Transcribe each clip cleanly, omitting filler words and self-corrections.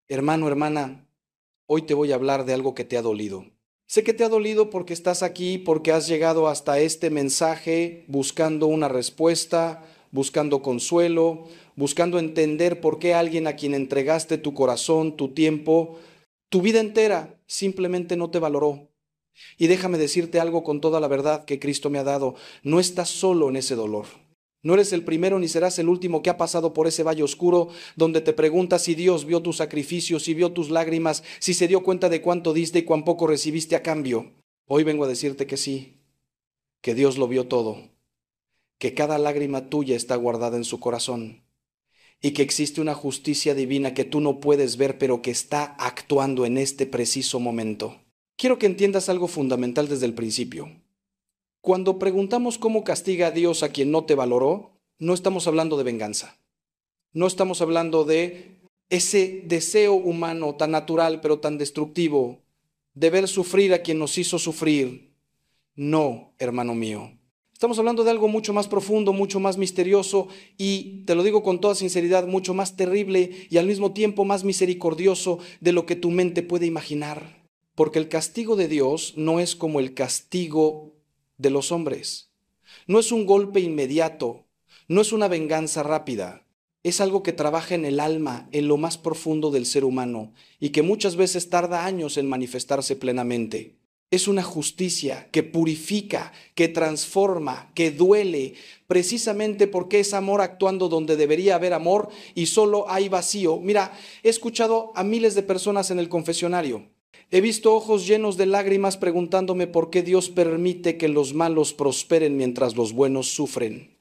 Hermano, hermana, hoy te voy a hablar de algo que te ha dolido. Sé que te ha dolido porque estás aquí, porque has llegado hasta este mensaje buscando una respuesta, buscando consuelo, buscando entender por qué alguien a quien entregaste tu corazón, tu tiempo, tu vida entera, simplemente no te valoró. Y déjame decirte algo con toda la verdad que Cristo me ha dado. No estás solo en ese dolor. No eres el primero ni serás el último que ha pasado por ese valle oscuro donde te preguntas si Dios vio tus sacrificios, si vio tus lágrimas, si se dio cuenta de cuánto diste y cuán poco recibiste a cambio. Hoy vengo a decirte que sí, que Dios lo vio todo, que cada lágrima tuya está guardada en su corazón y que existe una justicia divina que tú no puedes ver, pero que está actuando en este preciso momento. Quiero que entiendas algo fundamental desde el principio. Cuando preguntamos cómo castiga a Dios a quien no te valoró, no estamos hablando de venganza. No estamos hablando de ese deseo humano tan natural pero tan destructivo de ver sufrir a quien nos hizo sufrir. No, hermano mío. Estamos hablando de algo mucho más profundo, mucho más misterioso y, te lo digo con toda sinceridad, mucho más terrible y al mismo tiempo más misericordioso de lo que tu mente puede imaginar. Porque el castigo de Dios no es como el castigo de los hombres. No es un golpe inmediato, no es una venganza rápida. Es algo que trabaja en el alma, en lo más profundo del ser humano y que muchas veces tarda años en manifestarse plenamente. Es una justicia que purifica, que transforma, que duele, precisamente porque es amor actuando donde debería haber amor y solo hay vacío. Mira, he escuchado a miles de personas en el confesionario. He visto ojos llenos de lágrimas preguntándome por qué Dios permite que los malos prosperen mientras los buenos sufren.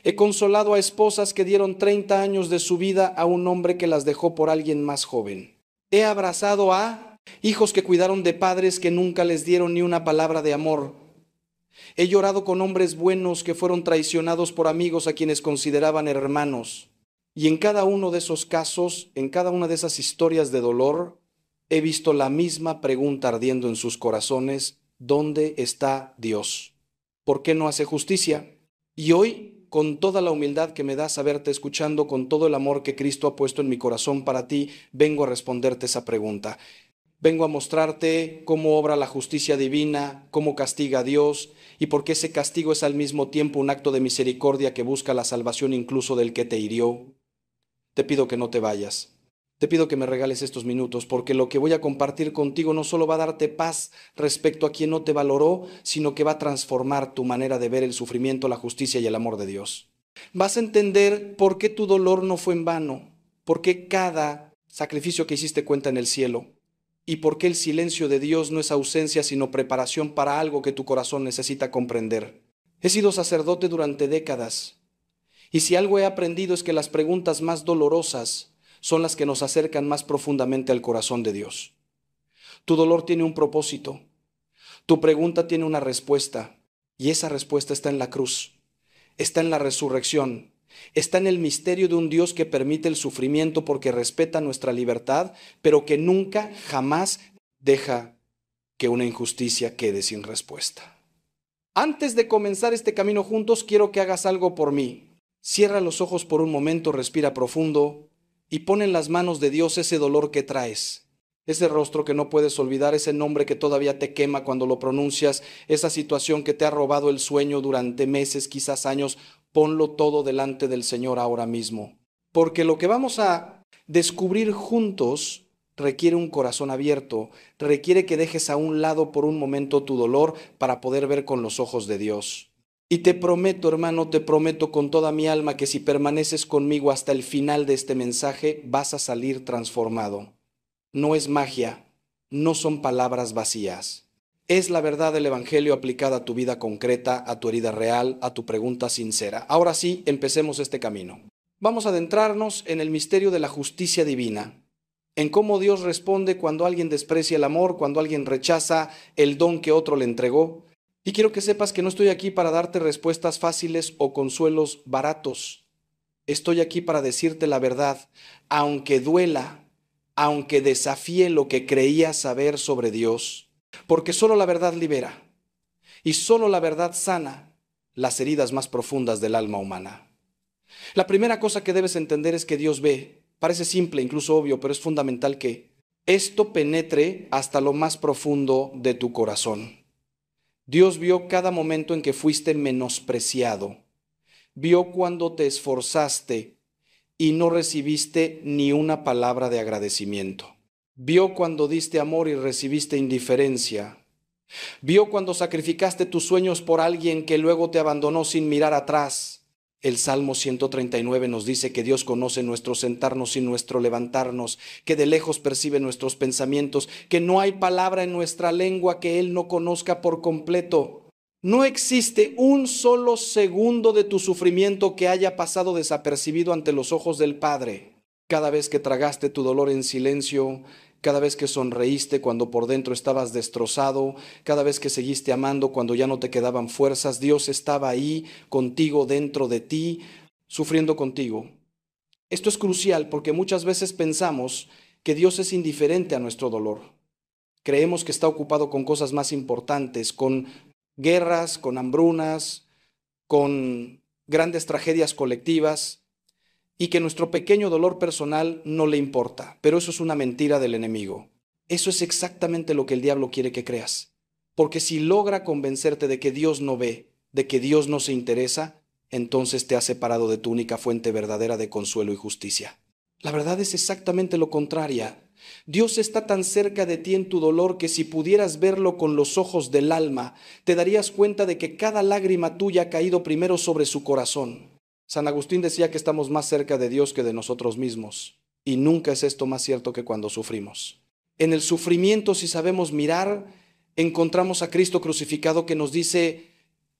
He consolado a esposas que dieron 30 años de su vida a un hombre que las dejó por alguien más joven. He abrazado a hijos que cuidaron de padres que nunca les dieron ni una palabra de amor. He llorado con hombres buenos que fueron traicionados por amigos a quienes consideraban hermanos. Y en cada uno de esos casos, en cada una de esas historias de dolor, he visto la misma pregunta ardiendo en sus corazones: ¿dónde está Dios? ¿Por qué no hace justicia? Y hoy, con toda la humildad que me da saberte escuchando, con todo el amor que Cristo ha puesto en mi corazón para ti, vengo a responderte esa pregunta. Vengo a mostrarte cómo obra la justicia divina, cómo castiga a Dios y por qué ese castigo es al mismo tiempo un acto de misericordia que busca la salvación incluso del que te hirió. Te pido que no te vayas. Te pido que me regales estos minutos, porque lo que voy a compartir contigo no solo va a darte paz respecto a quien no te valoró, sino que va a transformar tu manera de ver el sufrimiento, la justicia y el amor de Dios. Vas a entender por qué tu dolor no fue en vano, por qué cada sacrificio que hiciste cuenta en el cielo, y por qué el silencio de Dios no es ausencia, sino preparación para algo que tu corazón necesita comprender. He sido sacerdote durante décadas, y si algo he aprendido es que las preguntas más dolorosas son las que nos acercan más profundamente al corazón de Dios. Tu dolor tiene un propósito, tu pregunta tiene una respuesta, y esa respuesta está en la cruz, está en la resurrección, está en el misterio de un Dios que permite el sufrimiento porque respeta nuestra libertad, pero que nunca, jamás deja que una injusticia quede sin respuesta. Antes de comenzar este camino juntos, quiero que hagas algo por mí. Cierra los ojos por un momento, respira profundo y pon en las manos de Dios ese dolor que traes, ese rostro que no puedes olvidar, ese nombre que todavía te quema cuando lo pronuncias, esa situación que te ha robado el sueño durante meses, quizás años. Ponlo todo delante del Señor ahora mismo, porque lo que vamos a descubrir juntos requiere un corazón abierto, requiere que dejes a un lado por un momento tu dolor para poder ver con los ojos de Dios. Y te prometo, hermano, te prometo con toda mi alma que si permaneces conmigo hasta el final de este mensaje, vas a salir transformado. No es magia, no son palabras vacías. Es la verdad del Evangelio aplicada a tu vida concreta, a tu herida real, a tu pregunta sincera. Ahora sí, empecemos este camino. Vamos a adentrarnos en el misterio de la justicia divina, en cómo Dios responde cuando alguien desprecia el amor, cuando alguien rechaza el don que otro le entregó. Y quiero que sepas que no estoy aquí para darte respuestas fáciles o consuelos baratos. Estoy aquí para decirte la verdad, aunque duela, aunque desafíe lo que creías saber sobre Dios, porque solo la verdad libera y solo la verdad sana las heridas más profundas del alma humana. La primera cosa que debes entender es que Dios ve, Parece simple, incluso obvio, pero es fundamental que esto penetre hasta lo más profundo de tu corazón. Dios vio cada momento en que fuiste menospreciado. Vio cuando te esforzaste y no recibiste ni una palabra de agradecimiento. Vio cuando diste amor y recibiste indiferencia. Vio cuando sacrificaste tus sueños por alguien que luego te abandonó sin mirar atrás. El Salmo 139 nos dice que Dios conoce nuestro sentarnos y nuestro levantarnos, que de lejos percibe nuestros pensamientos, que no hay palabra en nuestra lengua que Él no conozca por completo. No existe un solo segundo de tu sufrimiento que haya pasado desapercibido ante los ojos del Padre. Cada vez que tragaste tu dolor en silencio, cada vez que sonreíste cuando por dentro estabas destrozado, cada vez que seguiste amando cuando ya no te quedaban fuerzas, Dios estaba ahí contigo, dentro de ti, sufriendo contigo. Esto es crucial porque muchas veces pensamos que Dios es indiferente a nuestro dolor. Creemos que está ocupado con cosas más importantes, con guerras, con hambrunas, con grandes tragedias colectivas, y que nuestro pequeño dolor personal no le importa. Pero eso es una mentira del enemigo. Eso es exactamente lo que el diablo quiere que creas. Porque si logra convencerte de que Dios no ve, de que Dios no se interesa, entonces te ha separado de tu única fuente verdadera de consuelo y justicia. La verdad es exactamente lo contrario. Dios está tan cerca de ti en tu dolor que si pudieras verlo con los ojos del alma, te darías cuenta de que cada lágrima tuya ha caído primero sobre su corazón. San Agustín decía que estamos más cerca de Dios que de nosotros mismos, y nunca es esto más cierto que cuando sufrimos. En el sufrimiento, si sabemos mirar, encontramos a Cristo crucificado que nos dice: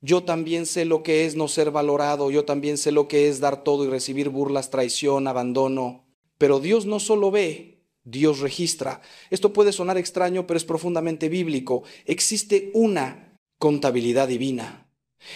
yo también sé lo que es no ser valorado, yo también sé lo que es dar todo y recibir burlas, traición, abandono. Pero Dios no solo ve, Dios registra. Esto puede sonar extraño, pero es profundamente bíblico. Existe una contabilidad divina.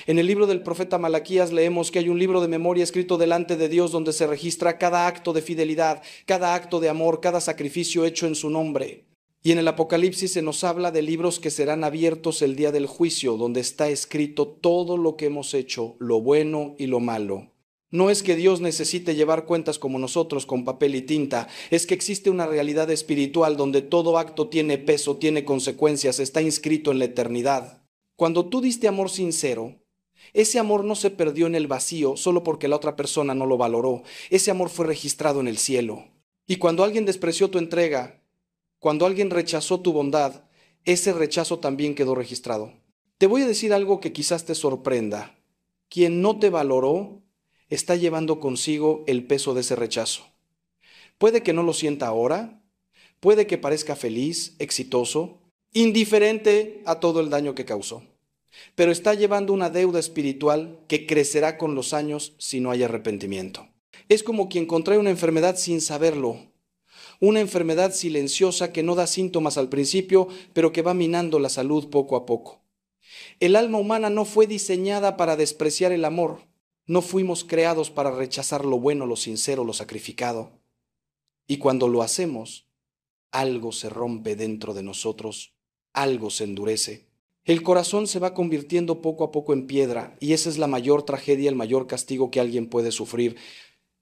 En el libro del profeta Malaquías leemos que hay un libro de memoria escrito delante de Dios donde se registra cada acto de fidelidad, cada acto de amor, cada sacrificio hecho en su nombre. Y en el Apocalipsis se nos habla de libros que serán abiertos el día del juicio, donde está escrito todo lo que hemos hecho, lo bueno y lo malo. No es que Dios necesite llevar cuentas como nosotros con papel y tinta, es que existe una realidad espiritual donde todo acto tiene peso, tiene consecuencias, está inscrito en la eternidad. Cuando tú diste amor sincero, ese amor no se perdió en el vacío solo porque la otra persona no lo valoró. Ese amor fue registrado en el cielo. Y cuando alguien despreció tu entrega, cuando alguien rechazó tu bondad, ese rechazo también quedó registrado. Te voy a decir algo que quizás te sorprenda. Quien no te valoró está llevando consigo el peso de ese rechazo. Puede que no lo sienta ahora, puede que parezca feliz, exitoso, indiferente a todo el daño que causó, pero está llevando una deuda espiritual que crecerá con los años si no hay arrepentimiento. Es como quien contrae una enfermedad sin saberlo, una enfermedad silenciosa que no da síntomas al principio, pero que va minando la salud poco a poco. El alma humana no fue diseñada para despreciar el amor, no fuimos creados para rechazar lo bueno, lo sincero, lo sacrificado. Y cuando lo hacemos, algo se rompe dentro de nosotros, algo se endurece. El corazón se va convirtiendo poco a poco en piedra y esa es la mayor tragedia, el mayor castigo que alguien puede sufrir.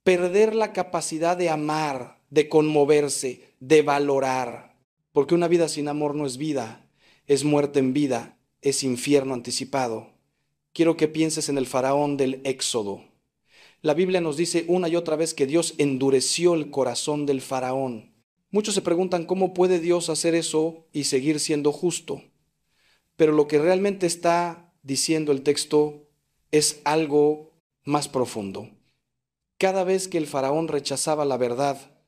Perder la capacidad de amar, de conmoverse, de valorar. Porque una vida sin amor no es vida, es muerte en vida, es infierno anticipado. Quiero que pienses en el faraón del Éxodo. La Biblia nos dice una y otra vez que Dios endureció el corazón del faraón. Muchos se preguntan cómo puede Dios hacer eso y seguir siendo justo. Pero lo que realmente está diciendo el texto es algo más profundo. Cada vez que el faraón rechazaba la verdad,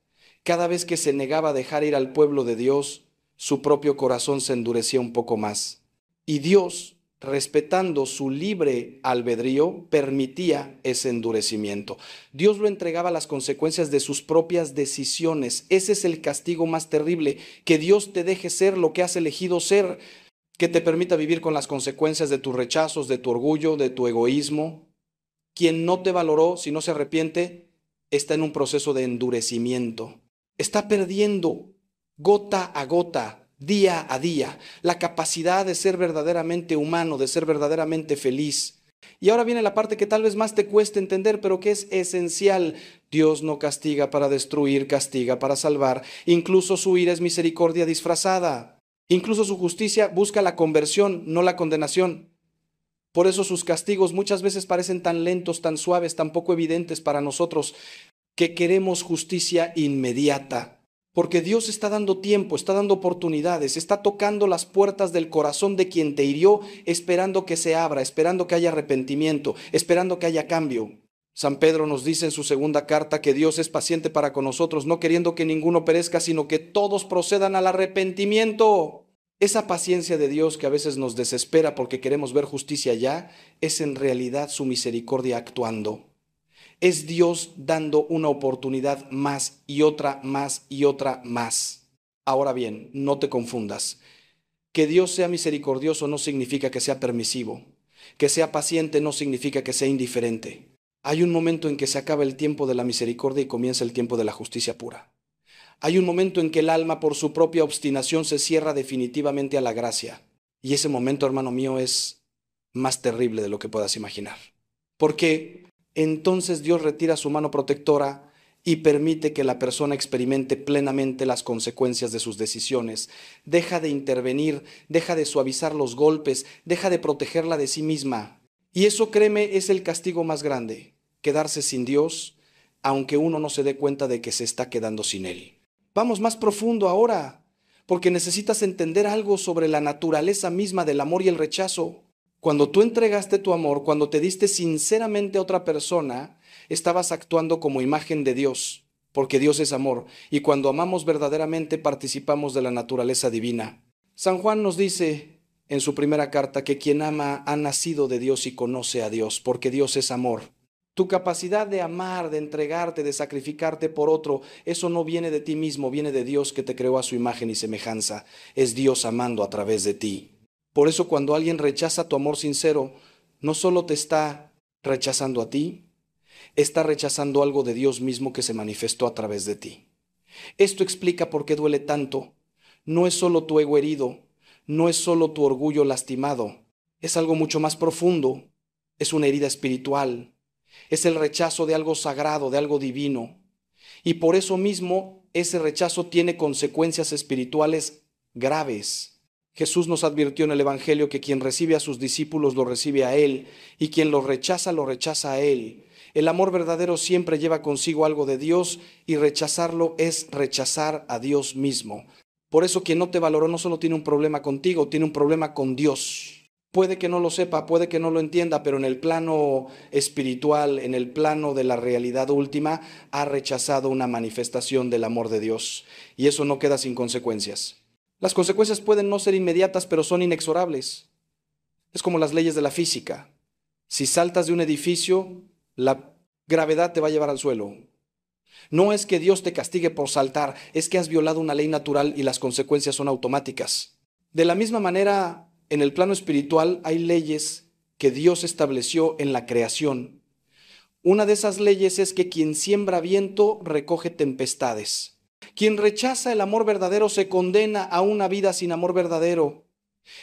cada vez que se negaba a dejar ir al pueblo de Dios, su propio corazón se endurecía un poco más. Y Dios, respetando su libre albedrío, permitía ese endurecimiento. Dios lo entregaba a las consecuencias de sus propias decisiones. Ese es el castigo más terrible, que Dios te deje ser lo que has elegido ser, que te permita vivir con las consecuencias de tus rechazos, de tu orgullo, de tu egoísmo. Quien no te valoró, si no se arrepiente, está en un proceso de endurecimiento. Está perdiendo gota a gota, día a día, la capacidad de ser verdaderamente humano, de ser verdaderamente feliz. Y ahora viene la parte que tal vez más te cueste entender, pero que es esencial. Dios no castiga para destruir, castiga para salvar. Incluso su ira es misericordia disfrazada. Incluso su justicia busca la conversión, no la condenación. Por eso sus castigos muchas veces parecen tan lentos, tan suaves, tan poco evidentes para nosotros, que queremos justicia inmediata. Porque Dios está dando tiempo, está dando oportunidades, está tocando las puertas del corazón de quien te hirió, esperando que se abra, esperando que haya arrepentimiento, esperando que haya cambio. San Pedro nos dice en su segunda carta que Dios es paciente para con nosotros, no queriendo que ninguno perezca, sino que todos procedan al arrepentimiento. Esa paciencia de Dios que a veces nos desespera porque queremos ver justicia ya, es en realidad su misericordia actuando. Es Dios dando una oportunidad más y otra más y otra más. Ahora bien, no te confundas. Que Dios sea misericordioso no significa que sea permisivo. Que sea paciente no significa que sea indiferente. Hay un momento en que se acaba el tiempo de la misericordia y comienza el tiempo de la justicia pura. Hay un momento en que el alma por su propia obstinación se cierra definitivamente a la gracia. Y ese momento, hermano mío, es más terrible de lo que puedas imaginar. Porque entonces Dios retira su mano protectora y permite que la persona experimente plenamente las consecuencias de sus decisiones. Deja de intervenir, deja de suavizar los golpes, deja de protegerla de sí misma. Y eso, créeme, es el castigo más grande, quedarse sin Dios, aunque uno no se dé cuenta de que se está quedando sin Él. Vamos más profundo ahora, porque necesitas entender algo sobre la naturaleza misma del amor y el rechazo. Cuando tú entregaste tu amor, cuando te diste sinceramente a otra persona, estabas actuando como imagen de Dios, porque Dios es amor, y cuando amamos verdaderamente participamos de la naturaleza divina. San Juan nos dice en su primera carta que quien ama ha nacido de Dios y conoce a Dios, porque Dios es amor. Tu capacidad de amar, de entregarte, de sacrificarte por otro, eso no viene de ti mismo, viene de Dios que te creó a su imagen y semejanza. Es Dios amando a través de ti. Por eso cuando alguien rechaza tu amor sincero, no solo te está rechazando a ti, está rechazando algo de Dios mismo que se manifestó a través de ti. Esto explica por qué duele tanto. No es solo tu ego herido, no es solo tu orgullo lastimado, es algo mucho más profundo, es una herida espiritual, es el rechazo de algo sagrado, de algo divino. Y por eso mismo ese rechazo tiene consecuencias espirituales graves. Jesús nos advirtió en el Evangelio que quien recibe a sus discípulos lo recibe a Él, y quien lo rechaza a Él. El amor verdadero siempre lleva consigo algo de Dios, y rechazarlo es rechazar a Dios mismo. Por eso quien no te valoró no solo tiene un problema contigo, tiene un problema con Dios. Puede que no lo sepa, puede que no lo entienda, pero en el plano espiritual, en el plano de la realidad última, ha rechazado una manifestación del amor de Dios. Y eso no queda sin consecuencias. Las consecuencias pueden no ser inmediatas, pero son inexorables. Es como las leyes de la física. Si saltas de un edificio, la gravedad te va a llevar al suelo. No es que Dios te castigue por saltar, es que has violado una ley natural y las consecuencias son automáticas. De la misma manera, en el plano espiritual hay leyes que Dios estableció en la creación. Una de esas leyes es que quien siembra viento recoge tempestades. Quien rechaza el amor verdadero se condena a una vida sin amor verdadero.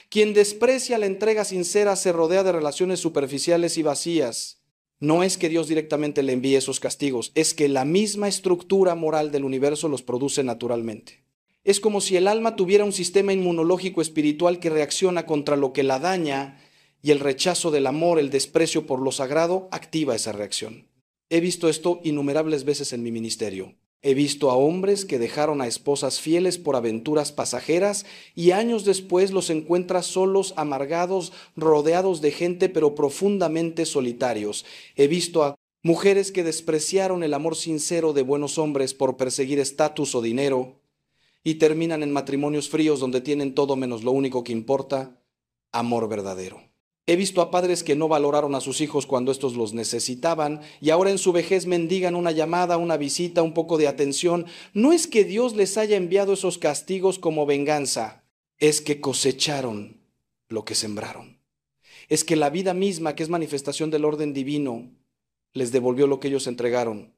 Quien desprecia la entrega sincera se rodea de relaciones superficiales y vacías. No es que Dios directamente le envíe esos castigos, es que la misma estructura moral del universo los produce naturalmente. Es como si el alma tuviera un sistema inmunológico espiritual que reacciona contra lo que la daña, y el rechazo del amor, el desprecio por lo sagrado, activa esa reacción. He visto esto innumerables veces en mi ministerio. He visto a hombres que dejaron a esposas fieles por aventuras pasajeras y años después los encuentras solos, amargados, rodeados de gente, pero profundamente solitarios. He visto a mujeres que despreciaron el amor sincero de buenos hombres por perseguir estatus o dinero y terminan en matrimonios fríos donde tienen todo menos lo único que importa, amor verdadero. He visto a padres que no valoraron a sus hijos cuando estos los necesitaban y ahora en su vejez mendigan una llamada, una visita, un poco de atención. No es que Dios les haya enviado esos castigos como venganza, es que cosecharon lo que sembraron. Es que la vida misma, que es manifestación del orden divino, les devolvió lo que ellos entregaron.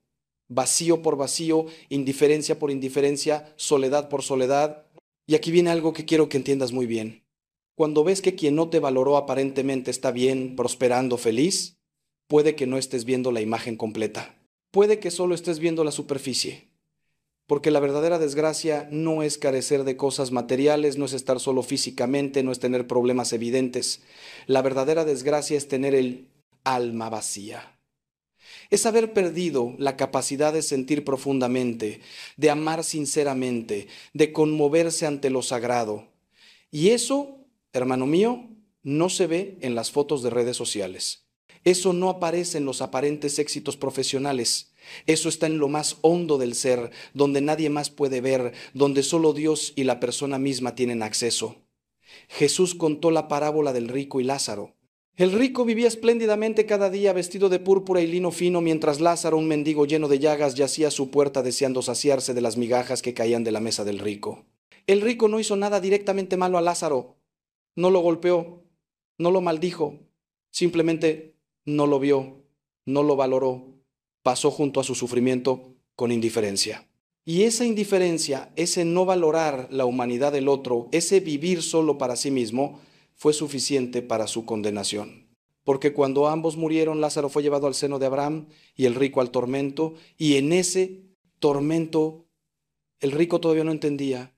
Vacío por vacío, indiferencia por indiferencia, soledad por soledad. Y aquí viene algo que quiero que entiendas muy bien. Cuando ves que quien no te valoró aparentemente está bien, prosperando, feliz, puede que no estés viendo la imagen completa. Puede que solo estés viendo la superficie. Porque la verdadera desgracia no es carecer de cosas materiales, no es estar solo físicamente, no es tener problemas evidentes. La verdadera desgracia es tener el alma vacía. Es haber perdido la capacidad de sentir profundamente, de amar sinceramente, de conmoverse ante lo sagrado. Y eso, hermano mío, no se ve en las fotos de redes sociales. Eso no aparece en los aparentes éxitos profesionales. Eso está en lo más hondo del ser, donde nadie más puede ver, donde solo Dios y la persona misma tienen acceso. Jesús contó la parábola del rico y Lázaro. El rico vivía espléndidamente cada día vestido de púrpura y lino fino, mientras Lázaro, un mendigo lleno de llagas, yacía a su puerta deseando saciarse de las migajas que caían de la mesa del rico. El rico no hizo nada directamente malo a Lázaro. No lo golpeó, no lo maldijo, simplemente no lo vio, no lo valoró, pasó junto a su sufrimiento con indiferencia. Y esa indiferencia, ese no valorar la humanidad del otro, ese vivir solo para sí mismo, fue suficiente para su condenación. Porque cuando ambos murieron, Lázaro fue llevado al seno de Abraham y el rico al tormento, y en ese tormento el rico todavía no entendía,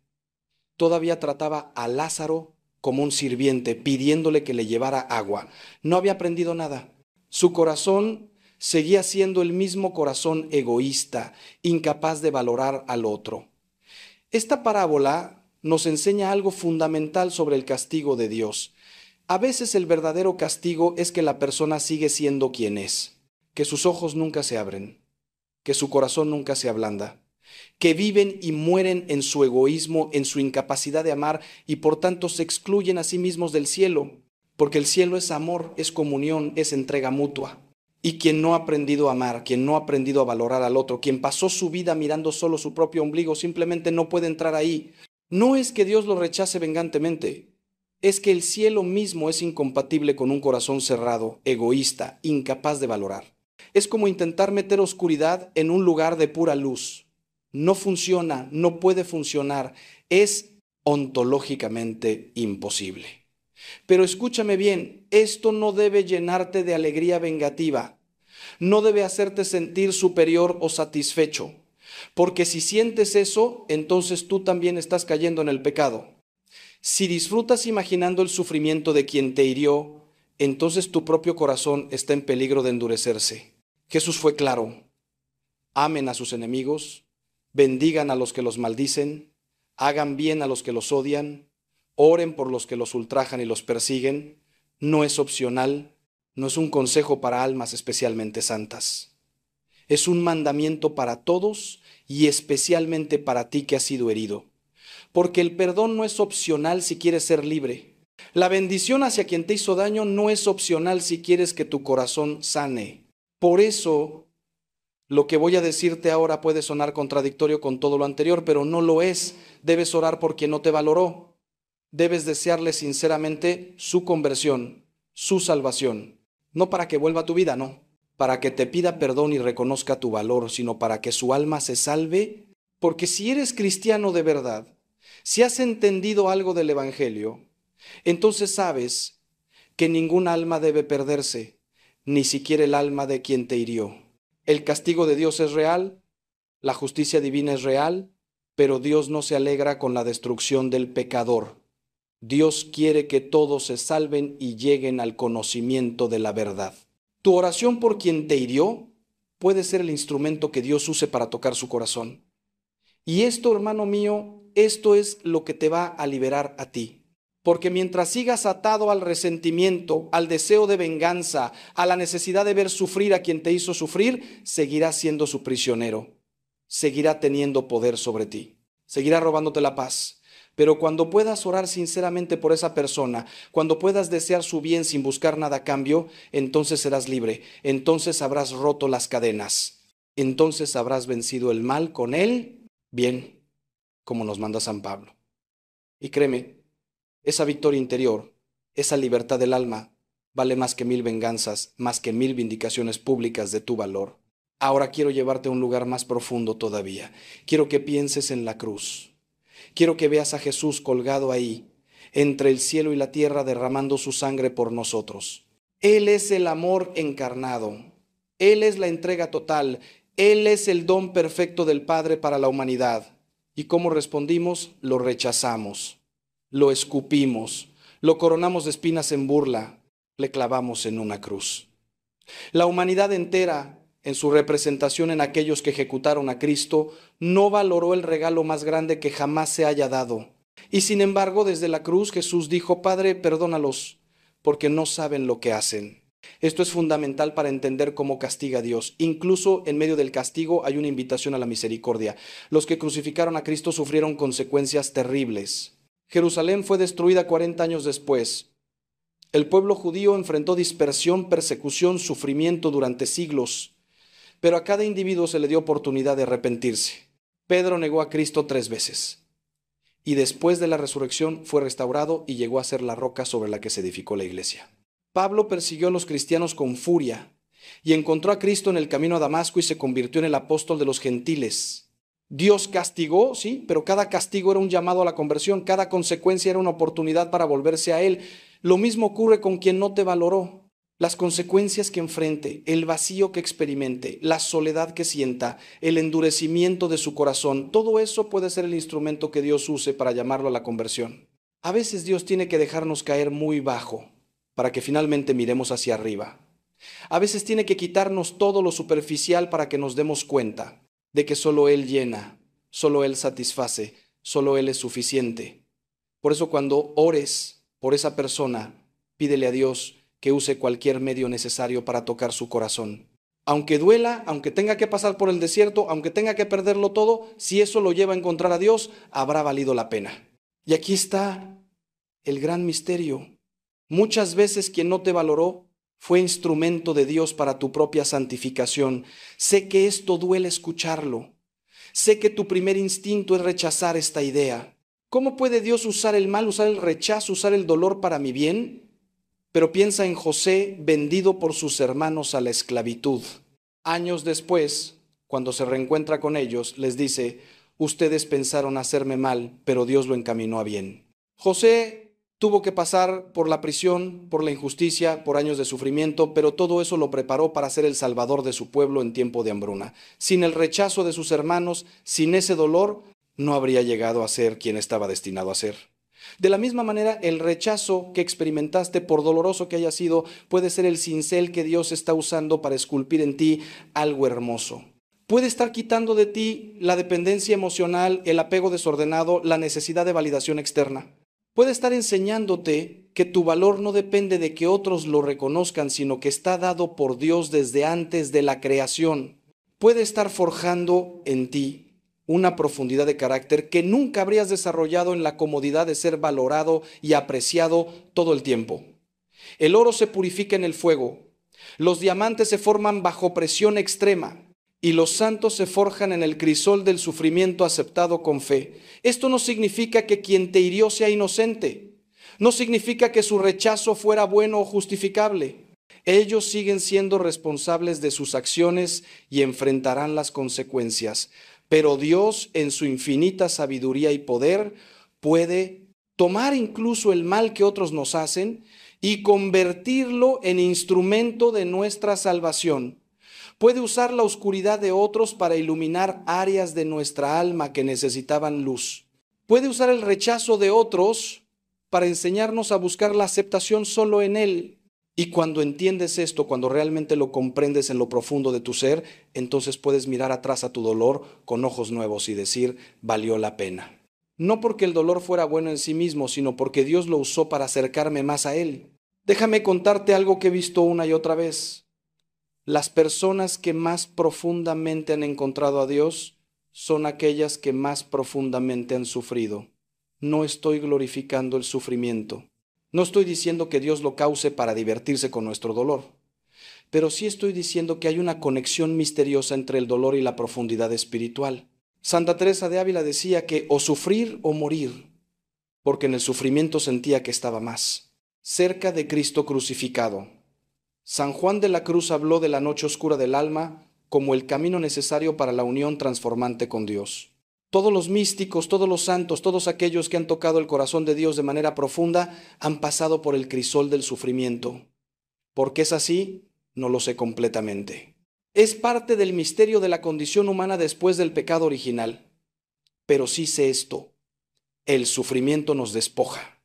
todavía trataba a Lázaro como un sirviente, pidiéndole que le llevara agua. No había aprendido nada. Su corazón seguía siendo el mismo corazón egoísta, incapaz de valorar al otro. Esta parábola nos enseña algo fundamental sobre el castigo de Dios. A veces el verdadero castigo es que la persona sigue siendo quien es, que sus ojos nunca se abren, que su corazón nunca se ablanda, que viven y mueren en su egoísmo, en su incapacidad de amar y por tanto se excluyen a sí mismos del cielo, porque el cielo es amor, es comunión, es entrega mutua. Y quien no ha aprendido a amar, quien no ha aprendido a valorar al otro, quien pasó su vida mirando solo su propio ombligo, simplemente no puede entrar ahí. No es que Dios lo rechace vengantemente, es que el cielo mismo es incompatible con un corazón cerrado, egoísta, incapaz de valorar. Es como intentar meter oscuridad en un lugar de pura luz. No funciona, no puede funcionar, es ontológicamente imposible. Pero escúchame bien, esto no debe llenarte de alegría vengativa, no debe hacerte sentir superior o satisfecho, porque si sientes eso, entonces tú también estás cayendo en el pecado. Si disfrutas imaginando el sufrimiento de quien te hirió, entonces tu propio corazón está en peligro de endurecerse. Jesús fue claro: amen a sus enemigos, bendigan a los que los maldicen, hagan bien a los que los odian, oren por los que los ultrajan y los persiguen. No es opcional, no es un consejo para almas especialmente santas. Es un mandamiento para todos y especialmente para ti que has sido herido. Porque el perdón no es opcional si quieres ser libre. La bendición hacia quien te hizo daño no es opcional si quieres que tu corazón sane. Por eso, lo que voy a decirte ahora puede sonar contradictorio con todo lo anterior, pero no lo es. Debes orar por quien no te valoró. Debes desearle sinceramente su conversión, su salvación. No para que vuelva a tu vida, no. Para que te pida perdón y reconozca tu valor, sino para que su alma se salve. Porque si eres cristiano de verdad, si has entendido algo del Evangelio, entonces sabes que ningún alma debe perderse, ni siquiera el alma de quien te hirió. El castigo de Dios es real, la justicia divina es real, pero Dios no se alegra con la destrucción del pecador. Dios quiere que todos se salven y lleguen al conocimiento de la verdad. Tu oración por quien te hirió puede ser el instrumento que Dios use para tocar su corazón. Y esto, hermano mío, esto es lo que te va a liberar a ti. Porque mientras sigas atado al resentimiento, al deseo de venganza, a la necesidad de ver sufrir a quien te hizo sufrir, seguirás siendo su prisionero. Seguirá teniendo poder sobre ti. Seguirá robándote la paz. Pero cuando puedas orar sinceramente por esa persona, cuando puedas desear su bien sin buscar nada a cambio, entonces serás libre. Entonces habrás roto las cadenas. Entonces habrás vencido el mal con él, bien, como nos manda San Pablo. Y créeme, esa victoria interior, esa libertad del alma, vale más que 1000 venganzas, más que 1000 vindicaciones públicas de tu valor. Ahora quiero llevarte a un lugar más profundo todavía. Quiero que pienses en la cruz. Quiero que veas a Jesús colgado ahí, entre el cielo y la tierra, derramando su sangre por nosotros. Él es el amor encarnado. Él es la entrega total. Él es el don perfecto del Padre para la humanidad. ¿Y cómo respondimos? Lo rechazamos, lo escupimos, lo coronamos de espinas en burla, le clavamos en una cruz. La humanidad entera, en su representación en aquellos que ejecutaron a Cristo, no valoró el regalo más grande que jamás se haya dado. Y sin embargo, desde la cruz Jesús dijo: Padre, perdónalos, porque no saben lo que hacen. Esto es fundamental para entender cómo castiga a Dios. Incluso en medio del castigo hay una invitación a la misericordia. Los que crucificaron a Cristo sufrieron consecuencias terribles. Jerusalén fue destruida 40 años después. El pueblo judío enfrentó dispersión, persecución, sufrimiento durante siglos, pero a cada individuo se le dio oportunidad de arrepentirse. Pedro negó a Cristo 3 veces, y después de la resurrección fue restaurado y llegó a ser la roca sobre la que se edificó la iglesia. Pablo persiguió a los cristianos con furia y encontró a Cristo en el camino a Damasco y se convirtió en el apóstol de los gentiles. Dios castigó, sí, pero cada castigo era un llamado a la conversión, cada consecuencia era una oportunidad para volverse a Él. Lo mismo ocurre con quien no te valoró. Las consecuencias que enfrente, el vacío que experimente, la soledad que sienta, el endurecimiento de su corazón, todo eso puede ser el instrumento que Dios use para llamarlo a la conversión. A veces Dios tiene que dejarnos caer muy bajo para que finalmente miremos hacia arriba. A veces tiene que quitarnos todo lo superficial para que nos demos cuenta de que solo Él llena, solo Él satisface, solo Él es suficiente. Por eso cuando ores por esa persona, pídele a Dios que use cualquier medio necesario para tocar su corazón. Aunque duela, aunque tenga que pasar por el desierto, aunque tenga que perderlo todo, si eso lo lleva a encontrar a Dios, habrá valido la pena. Y aquí está el gran misterio. Muchas veces quien no te valoró fue instrumento de Dios para tu propia santificación. Sé que esto duele escucharlo. Sé que tu primer instinto es rechazar esta idea. ¿Cómo puede Dios usar el mal, usar el rechazo, usar el dolor para mi bien? Pero piensa en José, vendido por sus hermanos a la esclavitud. Años después, cuando se reencuentra con ellos, les dice: ustedes pensaron hacerme mal, pero Dios lo encaminó a bien. José tuvo que pasar por la prisión, por la injusticia, por años de sufrimiento, pero todo eso lo preparó para ser el salvador de su pueblo en tiempo de hambruna. Sin el rechazo de sus hermanos, sin ese dolor, no habría llegado a ser quien estaba destinado a ser. De la misma manera, el rechazo que experimentaste, por doloroso que haya sido, puede ser el cincel que Dios está usando para esculpir en ti algo hermoso. Puede estar quitando de ti la dependencia emocional, el apego desordenado, la necesidad de validación externa. Puede estar enseñándote que tu valor no depende de que otros lo reconozcan, sino que está dado por Dios desde antes de la creación. Puede estar forjando en ti una profundidad de carácter que nunca habrías desarrollado en la comodidad de ser valorado y apreciado todo el tiempo. El oro se purifica en el fuego, los diamantes se forman bajo presión extrema y los santos se forjan en el crisol del sufrimiento aceptado con fe. Esto no significa que quien te hirió sea inocente, no significa que su rechazo fuera bueno o justificable. Ellos siguen siendo responsables de sus acciones y enfrentarán las consecuencias. Pero Dios, en su infinita sabiduría y poder, puede tomar incluso el mal que otros nos hacen y convertirlo en instrumento de nuestra salvación. Puede usar la oscuridad de otros para iluminar áreas de nuestra alma que necesitaban luz. Puede usar el rechazo de otros para enseñarnos a buscar la aceptación solo en Él. Y cuando entiendes esto, cuando realmente lo comprendes en lo profundo de tu ser, entonces puedes mirar atrás a tu dolor con ojos nuevos y decir: valió la pena. No porque el dolor fuera bueno en sí mismo, sino porque Dios lo usó para acercarme más a Él. Déjame contarte algo que he visto una y otra vez. Las personas que más profundamente han encontrado a Dios son aquellas que más profundamente han sufrido. No estoy glorificando el sufrimiento. No estoy diciendo que Dios lo cause para divertirse con nuestro dolor, pero sí estoy diciendo que hay una conexión misteriosa entre el dolor y la profundidad espiritual. Santa Teresa de Ávila decía que o sufrir o morir, porque en el sufrimiento sentía que estaba más cerca de Cristo crucificado. San Juan de la Cruz habló de la noche oscura del alma como el camino necesario para la unión transformante con Dios. Todos los místicos, todos los santos, todos aquellos que han tocado el corazón de Dios de manera profunda, han pasado por el crisol del sufrimiento. ¿Por qué es así? No lo sé completamente. Es parte del misterio de la condición humana después del pecado original. Pero sí sé esto: el sufrimiento nos despoja,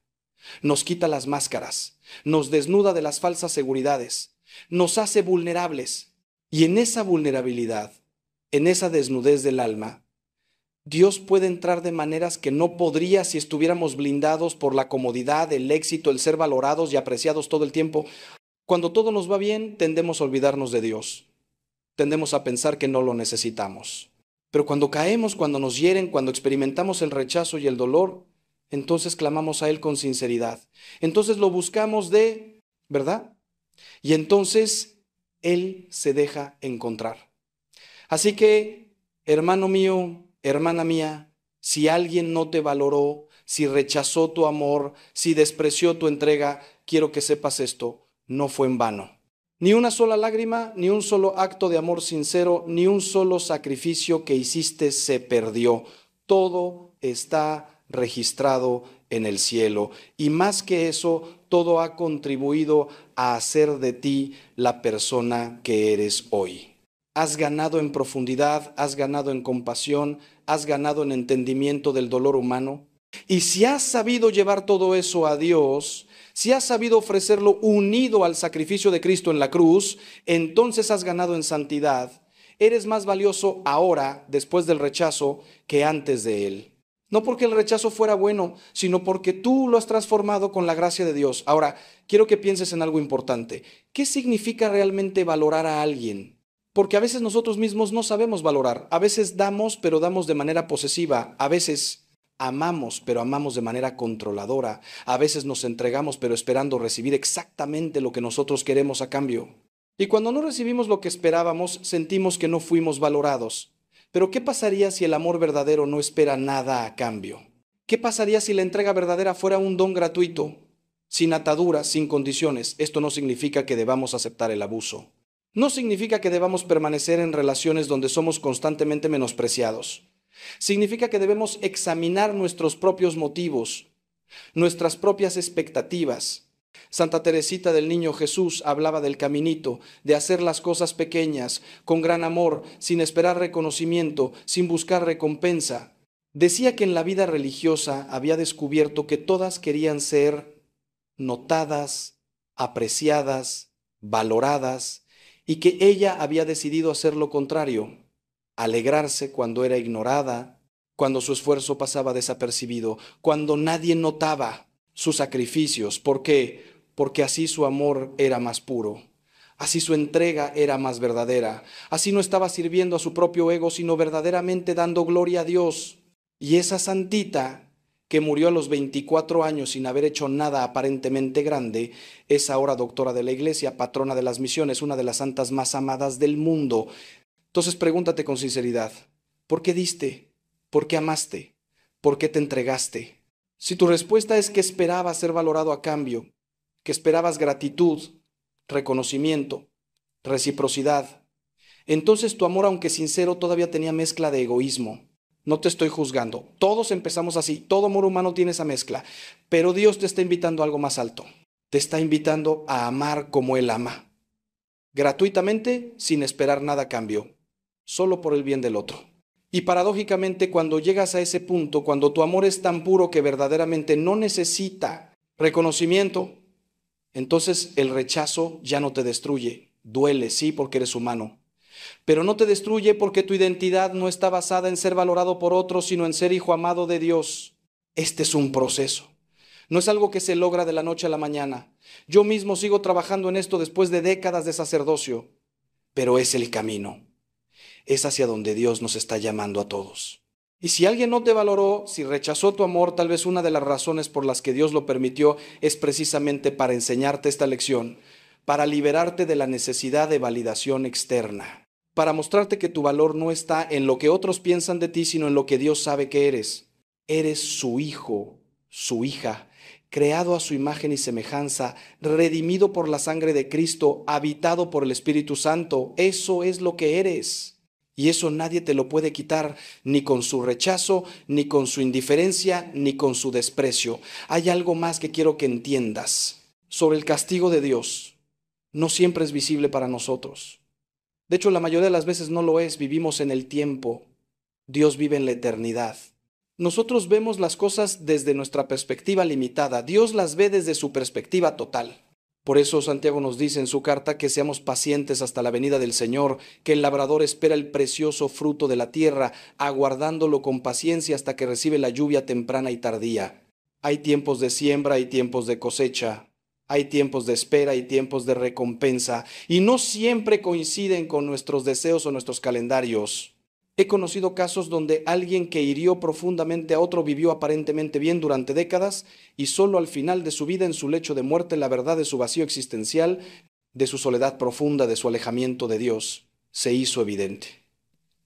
nos quita las máscaras, nos desnuda de las falsas seguridades, nos hace vulnerables. Y en esa vulnerabilidad, en esa desnudez del alma, Dios puede entrar de maneras que no podría si estuviéramos blindados por la comodidad, el éxito, el ser valorados y apreciados todo el tiempo. Cuando todo nos va bien, tendemos a olvidarnos de Dios. Tendemos a pensar que no lo necesitamos. Pero cuando caemos, cuando nos hieren, cuando experimentamos el rechazo y el dolor, entonces clamamos a Él con sinceridad. Entonces lo buscamos ¿verdad? Y entonces Él se deja encontrar. Así que, hermano mío, hermana mía, si alguien no te valoró, si rechazó tu amor, si despreció tu entrega, quiero que sepas esto: no fue en vano. Ni una sola lágrima, ni un solo acto de amor sincero, ni un solo sacrificio que hiciste se perdió. Todo está registrado en el cielo. Y más que eso, todo ha contribuido a hacer de ti la persona que eres hoy. Has ganado en profundidad, has ganado en compasión, has ganado en entendimiento del dolor humano. Y si has sabido llevar todo eso a Dios, si has sabido ofrecerlo unido al sacrificio de Cristo en la cruz, entonces has ganado en santidad. Eres más valioso ahora, después del rechazo, que antes de él. No porque el rechazo fuera bueno, sino porque tú lo has transformado con la gracia de Dios. Ahora, quiero que pienses en algo importante. ¿Qué significa realmente valorar a alguien? Porque a veces nosotros mismos no sabemos valorar. A veces damos, pero damos de manera posesiva. A veces amamos, pero amamos de manera controladora. A veces nos entregamos, pero esperando recibir exactamente lo que nosotros queremos a cambio. Y cuando no recibimos lo que esperábamos, sentimos que no fuimos valorados. Pero ¿qué pasaría si el amor verdadero no espera nada a cambio? ¿Qué pasaría si la entrega verdadera fuera un don gratuito, sin ataduras, sin condiciones? Esto no significa que debamos aceptar el abuso. No significa que debamos permanecer en relaciones donde somos constantemente menospreciados. Significa que debemos examinar nuestros propios motivos, nuestras propias expectativas. Santa Teresita del Niño Jesús hablaba del caminito, de hacer las cosas pequeñas, con gran amor, sin esperar reconocimiento, sin buscar recompensa. Decía que en la vida religiosa había descubierto que todas querían ser notadas, apreciadas, valoradas, y que ella había decidido hacer lo contrario: alegrarse cuando era ignorada, cuando su esfuerzo pasaba desapercibido, cuando nadie notaba sus sacrificios. ¿Por qué? Porque así su amor era más puro, así su entrega era más verdadera, así no estaba sirviendo a su propio ego, sino verdaderamente dando gloria a Dios. Y esa santita que murió a los 24 años sin haber hecho nada aparentemente grande, es ahora doctora de la Iglesia, patrona de las misiones, una de las santas más amadas del mundo. Entonces pregúntate con sinceridad: ¿por qué diste? ¿Por qué amaste? ¿Por qué te entregaste? Si tu respuesta es que esperabas ser valorado a cambio, que esperabas gratitud, reconocimiento, reciprocidad, entonces tu amor, aunque sincero, todavía tenía mezcla de egoísmo. No te estoy juzgando. Todos empezamos así. Todo amor humano tiene esa mezcla. Pero Dios te está invitando a algo más alto. Te está invitando a amar como Él ama. Gratuitamente, sin esperar nada a cambio. Solo por el bien del otro. Y paradójicamente, cuando llegas a ese punto, cuando tu amor es tan puro que verdaderamente no necesita reconocimiento, entonces el rechazo ya no te destruye. Duele, sí, porque eres humano. Pero no te destruye porque tu identidad no está basada en ser valorado por otros, sino en ser hijo amado de Dios. Este es un proceso. No es algo que se logra de la noche a la mañana. Yo mismo sigo trabajando en esto después de décadas de sacerdocio, pero es el camino. Es hacia donde Dios nos está llamando a todos. Y si alguien no te valoró, si rechazó tu amor, tal vez una de las razones por las que Dios lo permitió es precisamente para enseñarte esta lección, para liberarte de la necesidad de validación externa, para mostrarte que tu valor no está en lo que otros piensan de ti, sino en lo que Dios sabe que eres. Eres su hijo, su hija, creado a su imagen y semejanza, redimido por la sangre de Cristo, habitado por el Espíritu Santo. Eso es lo que eres. Y eso nadie te lo puede quitar, ni con su rechazo, ni con su indiferencia, ni con su desprecio. Hay algo más que quiero que entiendas sobre el castigo de Dios. No siempre es visible para nosotros. De hecho, la mayoría de las veces no lo es. Vivimos en el tiempo. Dios vive en la eternidad. Nosotros vemos las cosas desde nuestra perspectiva limitada. Dios las ve desde su perspectiva total. Por eso Santiago nos dice en su carta que seamos pacientes hasta la venida del Señor, que el labrador espera el precioso fruto de la tierra, aguardándolo con paciencia hasta que recibe la lluvia temprana y tardía. Hay tiempos de siembra y tiempos de cosecha. Hay tiempos de espera y tiempos de recompensa, y no siempre coinciden con nuestros deseos o nuestros calendarios. He conocido casos donde alguien que hirió profundamente a otro vivió aparentemente bien durante décadas y solo al final de su vida, en su lecho de muerte, la verdad de su vacío existencial, de su soledad profunda, de su alejamiento de Dios, se hizo evidente.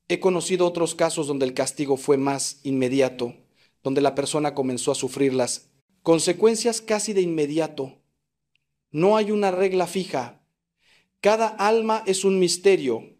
He conocido otros casos donde el castigo fue más inmediato, donde la persona comenzó a sufrir las consecuencias casi de inmediato. No hay una regla fija. Cada alma es un misterio.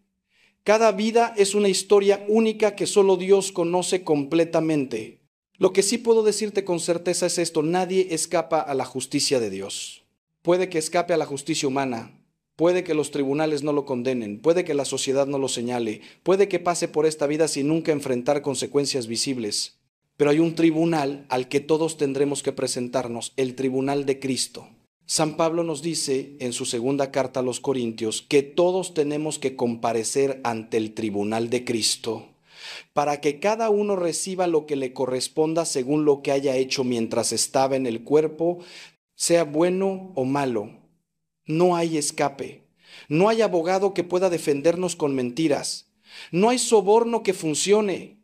Cada vida es una historia única que solo Dios conoce completamente. Lo que sí puedo decirte con certeza es esto: nadie escapa a la justicia de Dios. Puede que escape a la justicia humana, puede que los tribunales no lo condenen, puede que la sociedad no lo señale, puede que pase por esta vida sin nunca enfrentar consecuencias visibles. Pero hay un tribunal al que todos tendremos que presentarnos, el tribunal de Cristo. San Pablo nos dice en su segunda carta a los Corintios que todos tenemos que comparecer ante el tribunal de Cristo para que cada uno reciba lo que le corresponda según lo que haya hecho mientras estaba en el cuerpo, sea bueno o malo. No hay escape. No hay abogado que pueda defendernos con mentiras. No hay soborno que funcione.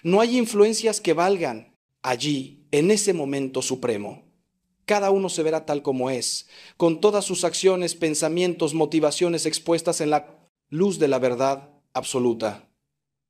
No hay influencias que valgan. Allí, en ese momento supremo, cada uno se verá tal como es, con todas sus acciones, pensamientos, motivaciones expuestas en la luz de la verdad absoluta.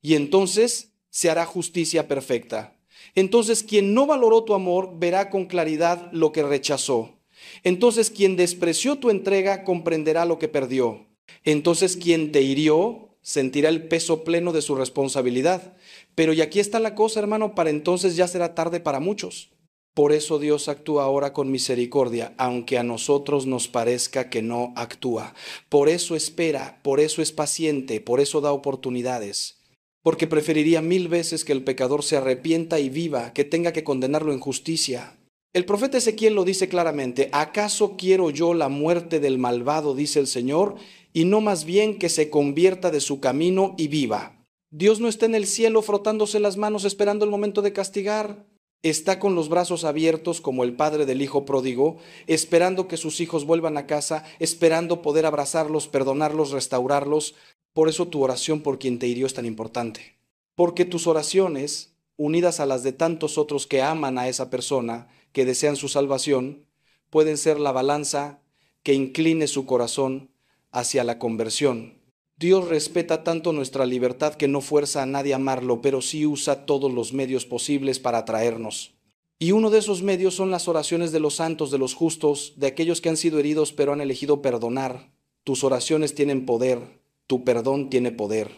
Y entonces se hará justicia perfecta. Entonces quien no valoró tu amor verá con claridad lo que rechazó. Entonces quien despreció tu entrega comprenderá lo que perdió. Entonces quien te hirió sentirá el peso pleno de su responsabilidad. Pero y aquí está la cosa, hermano, para entonces ya será tarde para muchos. Por eso Dios actúa ahora con misericordia, aunque a nosotros nos parezca que no actúa. Por eso espera, por eso es paciente, por eso da oportunidades. Porque preferiría 1000 veces que el pecador se arrepienta y viva, que tenga que condenarlo en justicia. El profeta Ezequiel lo dice claramente: ¿acaso quiero yo la muerte del malvado, dice el Señor, y no más bien que se convierta de su camino y viva? Dios no está en el cielo frotándose las manos esperando el momento de castigar. Está con los brazos abiertos como el padre del hijo pródigo, esperando que sus hijos vuelvan a casa, esperando poder abrazarlos, perdonarlos, restaurarlos. Por eso tu oración por quien te hirió es tan importante. Porque tus oraciones, unidas a las de tantos otros que aman a esa persona, que desean su salvación, pueden ser la balanza que incline su corazón hacia la conversión. Dios respeta tanto nuestra libertad que no fuerza a nadie a amarlo, pero sí usa todos los medios posibles para atraernos. Y uno de esos medios son las oraciones de los santos, de los justos, de aquellos que han sido heridos pero han elegido perdonar. Tus oraciones tienen poder, tu perdón tiene poder.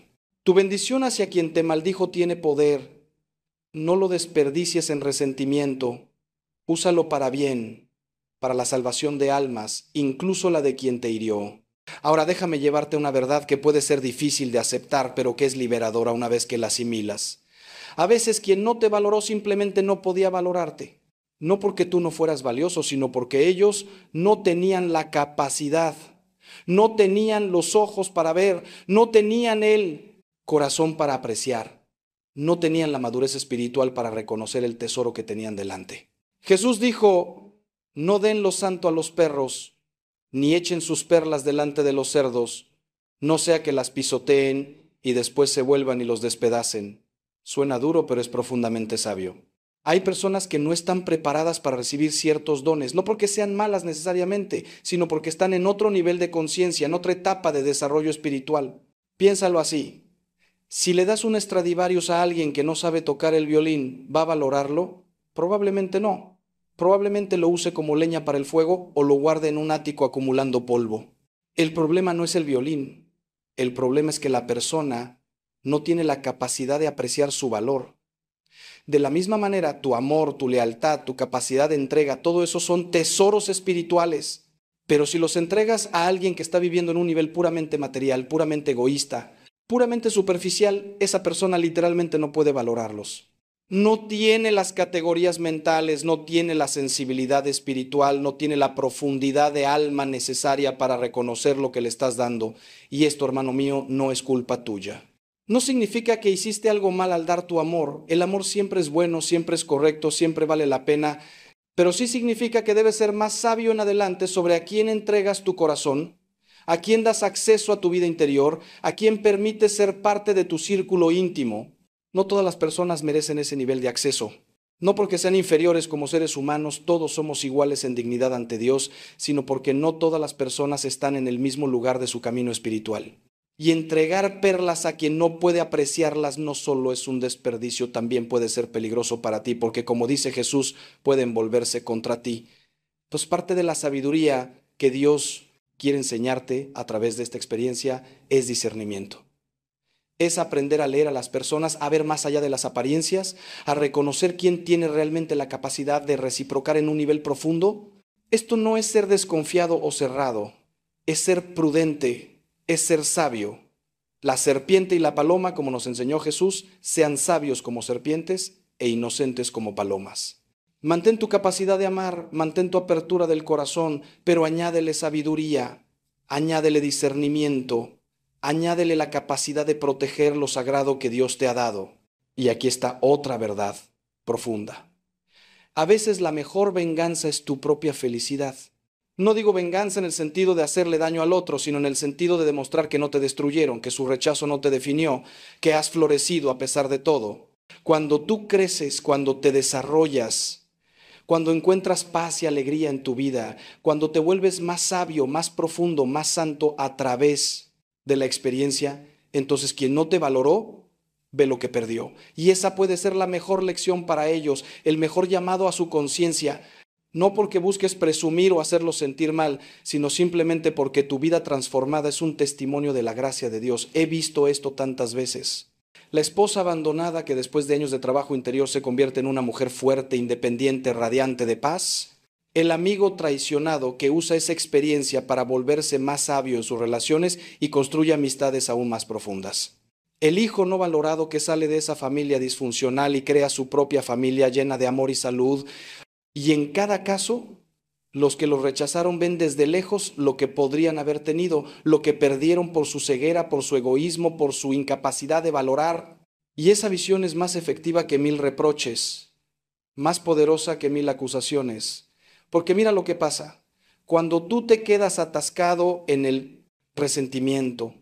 Tu bendición hacia quien te maldijo tiene poder. No lo desperdicies en resentimiento. Úsalo para bien, para la salvación de almas, incluso la de quien te hirió. Ahora déjame llevarte una verdad que puede ser difícil de aceptar, pero que es liberadora una vez que la asimilas. A veces quien no te valoró simplemente no podía valorarte. No porque tú no fueras valioso, sino porque ellos no tenían la capacidad, no tenían los ojos para ver, no tenían el corazón para apreciar, no tenían la madurez espiritual para reconocer el tesoro que tenían delante. Jesús dijo: no den lo santo a los perros, ni echen sus perlas delante de los cerdos, no sea que las pisoteen y después se vuelvan y los despedacen. Suena duro, pero es profundamente sabio. Hay personas que no están preparadas para recibir ciertos dones, no porque sean malas necesariamente, sino porque están en otro nivel de conciencia, en otra etapa de desarrollo espiritual. Piénsalo así: si le das un Stradivarius a alguien que no sabe tocar el violín, ¿va a valorarlo? Probablemente no. Probablemente lo use como leña para el fuego o lo guarde en un ático acumulando polvo. El problema no es el violín. El problema es que la persona no tiene la capacidad de apreciar su valor. De la misma manera, tu amor, tu lealtad, tu capacidad de entrega, todo eso son tesoros espirituales. Pero si los entregas a alguien que está viviendo en un nivel puramente material, puramente egoísta, puramente superficial, esa persona literalmente no puede valorarlos. No tiene las categorías mentales, no tiene la sensibilidad espiritual, no tiene la profundidad de alma necesaria para reconocer lo que le estás dando. Y esto, hermano mío, no es culpa tuya. No significa que hiciste algo mal al dar tu amor. El amor siempre es bueno, siempre es correcto, siempre vale la pena. Pero sí significa que debes ser más sabio en adelante sobre a quién entregas tu corazón, a quién das acceso a tu vida interior, a quién permites ser parte de tu círculo íntimo. No todas las personas merecen ese nivel de acceso. No porque sean inferiores como seres humanos, todos somos iguales en dignidad ante Dios, sino porque no todas las personas están en el mismo lugar de su camino espiritual. Y entregar perlas a quien no puede apreciarlas no solo es un desperdicio, también puede ser peligroso para ti, porque como dice Jesús, pueden volverse contra ti. Entonces, parte de la sabiduría que Dios quiere enseñarte a través de esta experiencia es discernimiento. Es aprender a leer a las personas, a ver más allá de las apariencias, a reconocer quién tiene realmente la capacidad de reciprocar en un nivel profundo. Esto no es ser desconfiado o cerrado, es ser prudente, es ser sabio. La serpiente y la paloma, como nos enseñó Jesús, sean sabios como serpientes e inocentes como palomas. Mantén tu capacidad de amar, mantén tu apertura del corazón, pero añádele sabiduría, añádele discernimiento, añádele la capacidad de proteger lo sagrado que Dios te ha dado. Y aquí está otra verdad profunda. A veces la mejor venganza es tu propia felicidad. No digo venganza en el sentido de hacerle daño al otro, sino en el sentido de demostrar que no te destruyeron, que su rechazo no te definió, que has florecido a pesar de todo. Cuando tú creces, cuando te desarrollas, cuando encuentras paz y alegría en tu vida, cuando te vuelves más sabio, más profundo, más santo a través de la experiencia, entonces quien no te valoró, ve lo que perdió. Y esa puede ser la mejor lección para ellos, el mejor llamado a su conciencia. No porque busques presumir o hacerlos sentir mal, sino simplemente porque tu vida transformada es un testimonio de la gracia de Dios. He visto esto tantas veces. La esposa abandonada que después de años de trabajo interior se convierte en una mujer fuerte, independiente, radiante de paz. El amigo traicionado que usa esa experiencia para volverse más sabio en sus relaciones y construye amistades aún más profundas. El hijo no valorado que sale de esa familia disfuncional y crea su propia familia llena de amor y salud. Y en cada caso, los que los rechazaron ven desde lejos lo que podrían haber tenido, lo que perdieron por su ceguera, por su egoísmo, por su incapacidad de valorar. Y esa visión es más efectiva que 1000 reproches, más poderosa que 1000 acusaciones. Porque mira lo que pasa. Cuando tú te quedas atascado en el resentimiento,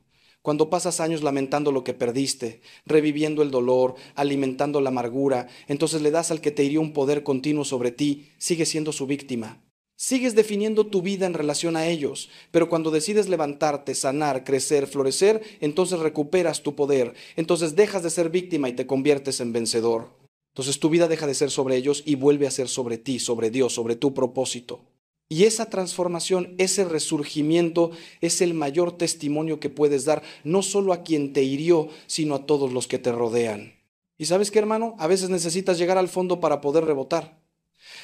cuando pasas años lamentando lo que perdiste, reviviendo el dolor, alimentando la amargura, entonces le das al que te hirió un poder continuo sobre ti, sigues siendo su víctima. Sigues definiendo tu vida en relación a ellos, pero cuando decides levantarte, sanar, crecer, florecer, entonces recuperas tu poder, entonces dejas de ser víctima y te conviertes en vencedor. Entonces tu vida deja de ser sobre ellos y vuelve a ser sobre ti, sobre Dios, sobre tu propósito. Y esa transformación, ese resurgimiento es el mayor testimonio que puedes dar, no solo a quien te hirió, sino a todos los que te rodean. ¿Y sabes qué, hermano? A veces necesitas llegar al fondo para poder rebotar.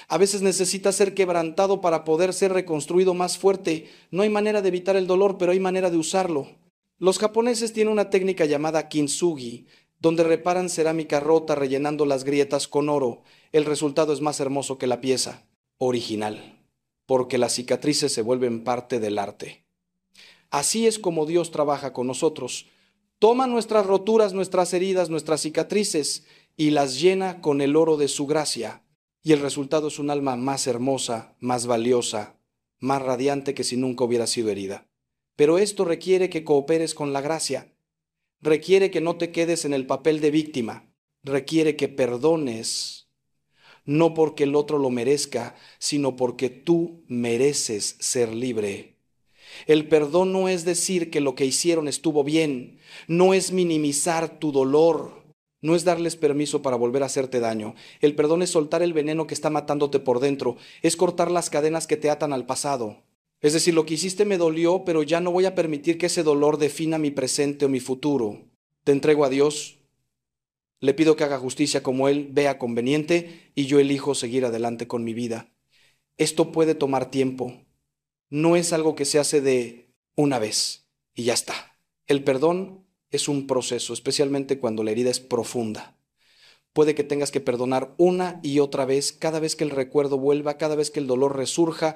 A veces necesitas ser quebrantado para poder ser reconstruido más fuerte. No hay manera de evitar el dolor, pero hay manera de usarlo. Los japoneses tienen una técnica llamada kintsugi, donde reparan cerámica rota rellenando las grietas con oro. El resultado es más hermoso que la pieza original, porque las cicatrices se vuelven parte del arte. Así es como Dios trabaja con nosotros. Toma nuestras roturas, nuestras heridas, nuestras cicatrices y las llena con el oro de su gracia. Y el resultado es un alma más hermosa, más valiosa, más radiante que si nunca hubiera sido herida. Pero esto requiere que cooperes con la gracia. Requiere que no te quedes en el papel de víctima. Requiere que perdones, no porque el otro lo merezca, sino porque tú mereces ser libre. El perdón no es decir que lo que hicieron estuvo bien, no es minimizar tu dolor, no es darles permiso para volver a hacerte daño. El perdón es soltar el veneno que está matándote por dentro, es cortar las cadenas que te atan al pasado. Es decir, lo que hiciste me dolió, pero ya no voy a permitir que ese dolor defina mi presente o mi futuro. Te entrego a Dios, le pido que haga justicia como Él vea conveniente y yo elijo seguir adelante con mi vida. Esto puede tomar tiempo. No es algo que se hace de una vez y ya está. El perdón es un proceso, especialmente cuando la herida es profunda. Puede que tengas que perdonar una y otra vez, cada vez que el recuerdo vuelva, cada vez que el dolor resurja,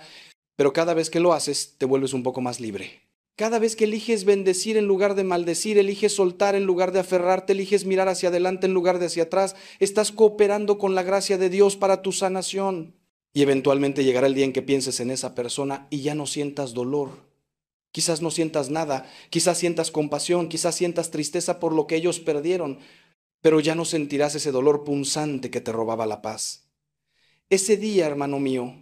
pero cada vez que lo haces te vuelves un poco más libre. Cada vez que eliges bendecir en lugar de maldecir, eliges soltar en lugar de aferrarte, eliges mirar hacia adelante en lugar de hacia atrás, estás cooperando con la gracia de Dios para tu sanación. Y eventualmente llegará el día en que pienses en esa persona y ya no sientas dolor. Quizás no sientas nada, quizás sientas compasión, quizás sientas tristeza por lo que ellos perdieron, pero ya no sentirás ese dolor punzante que te robaba la paz. Ese día, hermano mío,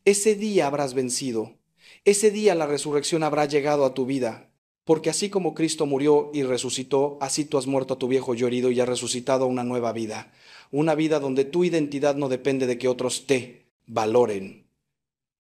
ese día habrás vencido. Ese día la resurrección habrá llegado a tu vida, porque así como Cristo murió y resucitó, así tú has muerto a tu viejo yo herido y has resucitado a una nueva vida. Una vida donde tu identidad no depende de que otros te valoren,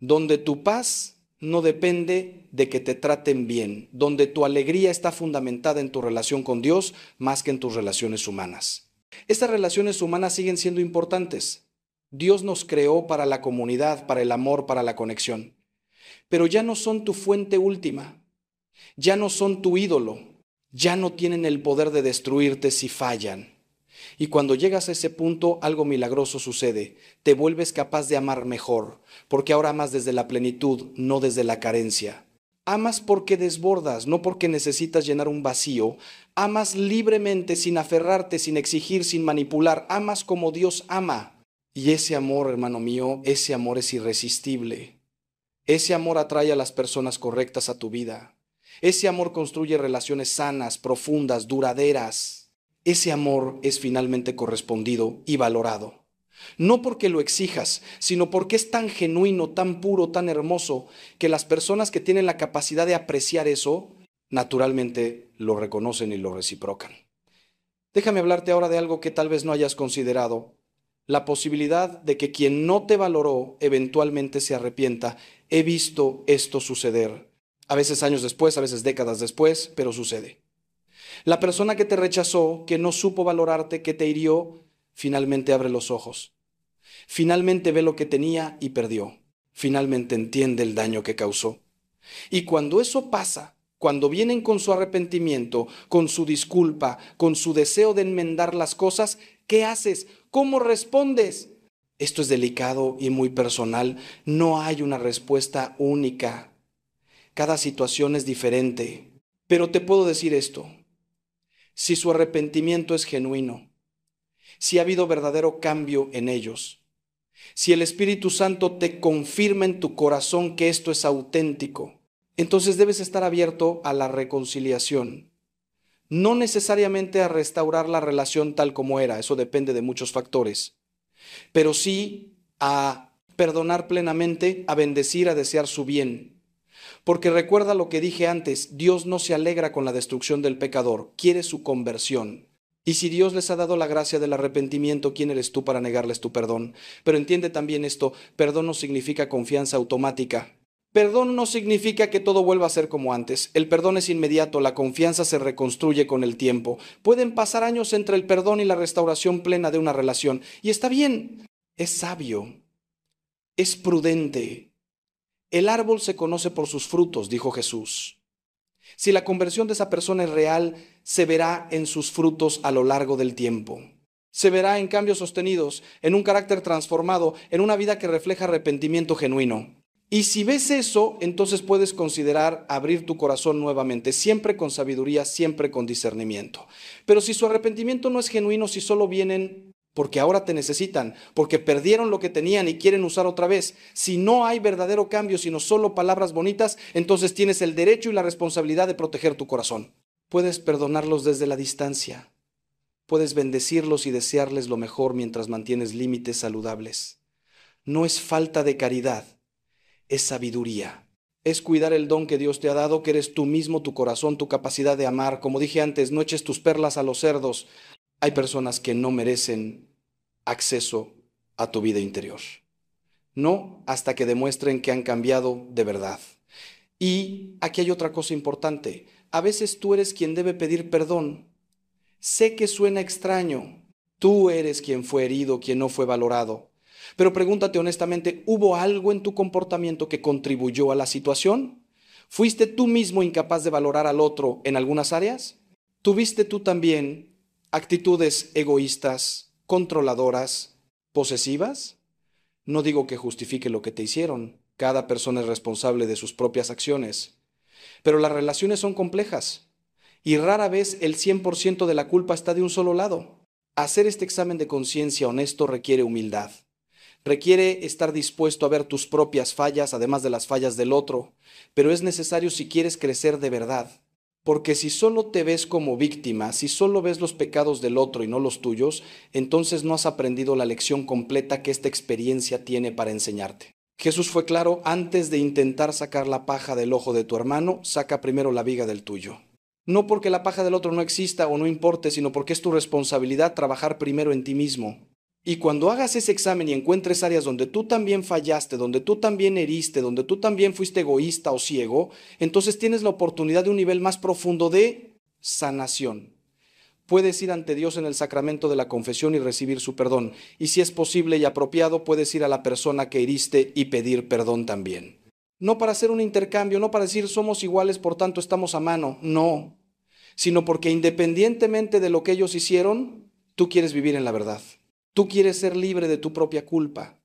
donde tu paz no depende de que te traten bien, donde tu alegría está fundamentada en tu relación con Dios más que en tus relaciones humanas. Estas relaciones humanas siguen siendo importantes. Dios nos creó para la comunidad, para el amor, para la conexión, pero ya no son tu fuente última, ya no son tu ídolo, ya no tienen el poder de destruirte si fallan. Y cuando llegas a ese punto, algo milagroso sucede. Te vuelves capaz de amar mejor, porque ahora amas desde la plenitud, no desde la carencia. Amas porque desbordas, no porque necesitas llenar un vacío. Amas libremente, sin aferrarte, sin exigir, sin manipular. Amas como Dios ama. Y ese amor, hermano mío, ese amor es irresistible. Ese amor atrae a las personas correctas a tu vida. Ese amor construye relaciones sanas, profundas, duraderas. Ese amor es finalmente correspondido y valorado. No porque lo exijas, sino porque es tan genuino, tan puro, tan hermoso, que las personas que tienen la capacidad de apreciar eso, naturalmente lo reconocen y lo reciprocan. Déjame hablarte ahora de algo que tal vez no hayas considerado, la posibilidad de que quien no te valoró eventualmente se arrepienta. He visto esto suceder, a veces años después, a veces décadas después, pero sucede. La persona que te rechazó, que no supo valorarte, que te hirió, finalmente abre los ojos. Finalmente ve lo que tenía y perdió. Finalmente entiende el daño que causó. Y cuando eso pasa, cuando vienen con su arrepentimiento, con su disculpa, con su deseo de enmendar las cosas, ¿qué haces? ¿Cómo respondes? Esto es delicado y muy personal. No hay una respuesta única. Cada situación es diferente. Pero te puedo decir esto. Si su arrepentimiento es genuino, si ha habido verdadero cambio en ellos, si el Espíritu Santo te confirma en tu corazón que esto es auténtico, entonces debes estar abierto a la reconciliación. No necesariamente a restaurar la relación tal como era, eso depende de muchos factores, pero sí a perdonar plenamente, a bendecir, a desear su bien. Porque recuerda lo que dije antes, Dios no se alegra con la destrucción del pecador, quiere su conversión. Y si Dios les ha dado la gracia del arrepentimiento, ¿quién eres tú para negarles tu perdón? Pero entiende también esto, perdón no significa confianza automática. Perdón no significa que todo vuelva a ser como antes. El perdón es inmediato, la confianza se reconstruye con el tiempo. Pueden pasar años entre el perdón y la restauración plena de una relación. Y está bien, es sabio, es prudente. El árbol se conoce por sus frutos, dijo Jesús. Si la conversión de esa persona es real, se verá en sus frutos a lo largo del tiempo. Se verá en cambios sostenidos, en un carácter transformado, en una vida que refleja arrepentimiento genuino. Y si ves eso, entonces puedes considerar abrir tu corazón nuevamente, siempre con sabiduría, siempre con discernimiento. Pero si su arrepentimiento no es genuino, si solo vienen porque ahora te necesitan, porque perdieron lo que tenían y quieren usar otra vez, si no hay verdadero cambio, sino solo palabras bonitas, entonces tienes el derecho y la responsabilidad de proteger tu corazón. Puedes perdonarlos desde la distancia. Puedes bendecirlos y desearles lo mejor mientras mantienes límites saludables. No es falta de caridad. Es sabiduría. Es cuidar el don que Dios te ha dado, que eres tú mismo, tu corazón, tu capacidad de amar. Como dije antes, no eches tus perlas a los cerdos. Hay personas que no merecen acceso a tu vida interior. No hasta que demuestren que han cambiado de verdad. Y aquí hay otra cosa importante. A veces tú eres quien debe pedir perdón, Sé que suena extraño. Tú eres quien fue herido, quien no fue valorado. Pero pregúntate honestamente, ¿hubo algo en tu comportamiento que contribuyó a la situación? ¿Fuiste tú mismo incapaz de valorar al otro en algunas áreas? ¿Tuviste tú también actitudes egoístas, controladoras, posesivas? No digo que justifique lo que te hicieron. Cada persona es responsable de sus propias acciones. Pero las relaciones son complejas y rara vez el 100% de la culpa está de un solo lado. Hacer este examen de conciencia honesto requiere humildad. Requiere estar dispuesto a ver tus propias fallas, además de las fallas del otro, pero es necesario si quieres crecer de verdad. Porque si solo te ves como víctima, si solo ves los pecados del otro y no los tuyos, entonces no has aprendido la lección completa que esta experiencia tiene para enseñarte. Jesús fue claro: antes de intentar sacar la paja del ojo de tu hermano, saca primero la viga del tuyo. No porque la paja del otro no exista o no importe, sino porque es tu responsabilidad trabajar primero en ti mismo. Y cuando hagas ese examen y encuentres áreas donde tú también fallaste, donde tú también heriste, donde tú también fuiste egoísta o ciego, entonces tienes la oportunidad de un nivel más profundo de sanación. Puedes ir ante Dios en el sacramento de la confesión y recibir su perdón. Y si es posible y apropiado, puedes ir a la persona que heriste y pedir perdón también. No para hacer un intercambio, no para decir somos iguales, por tanto estamos a mano, no. Sino porque independientemente de lo que ellos hicieron, tú quieres vivir en la verdad. Tú quieres ser libre de tu propia culpa.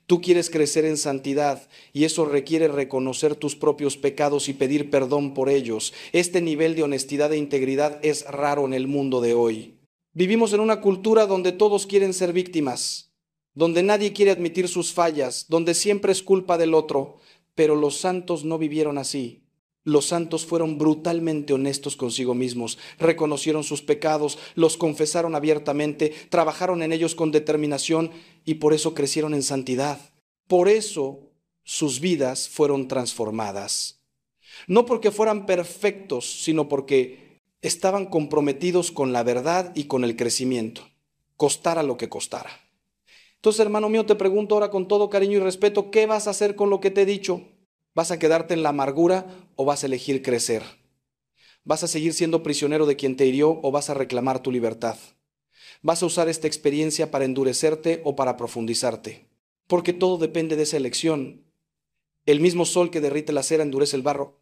Tú quieres crecer en santidad y eso requiere reconocer tus propios pecados y pedir perdón por ellos. Este nivel de honestidad e integridad es raro en el mundo de hoy. Vivimos en una cultura donde todos quieren ser víctimas, donde nadie quiere admitir sus fallas, donde siempre es culpa del otro, pero los santos no vivieron así. Los santos fueron brutalmente honestos consigo mismos, reconocieron sus pecados, los confesaron abiertamente, trabajaron en ellos con determinación y por eso crecieron en santidad. Por eso sus vidas fueron transformadas. No porque fueran perfectos, sino porque estaban comprometidos con la verdad y con el crecimiento, costara lo que costara. Entonces, hermano mío, te pregunto ahora con todo cariño y respeto, ¿qué vas a hacer con lo que te he dicho? ¿Vas a quedarte en la amargura o vas a elegir crecer? ¿Vas a seguir siendo prisionero de quien te hirió o vas a reclamar tu libertad? ¿Vas a usar esta experiencia para endurecerte o para profundizarte? Porque todo depende de esa elección. El mismo sol que derrite la cera endurece el barro.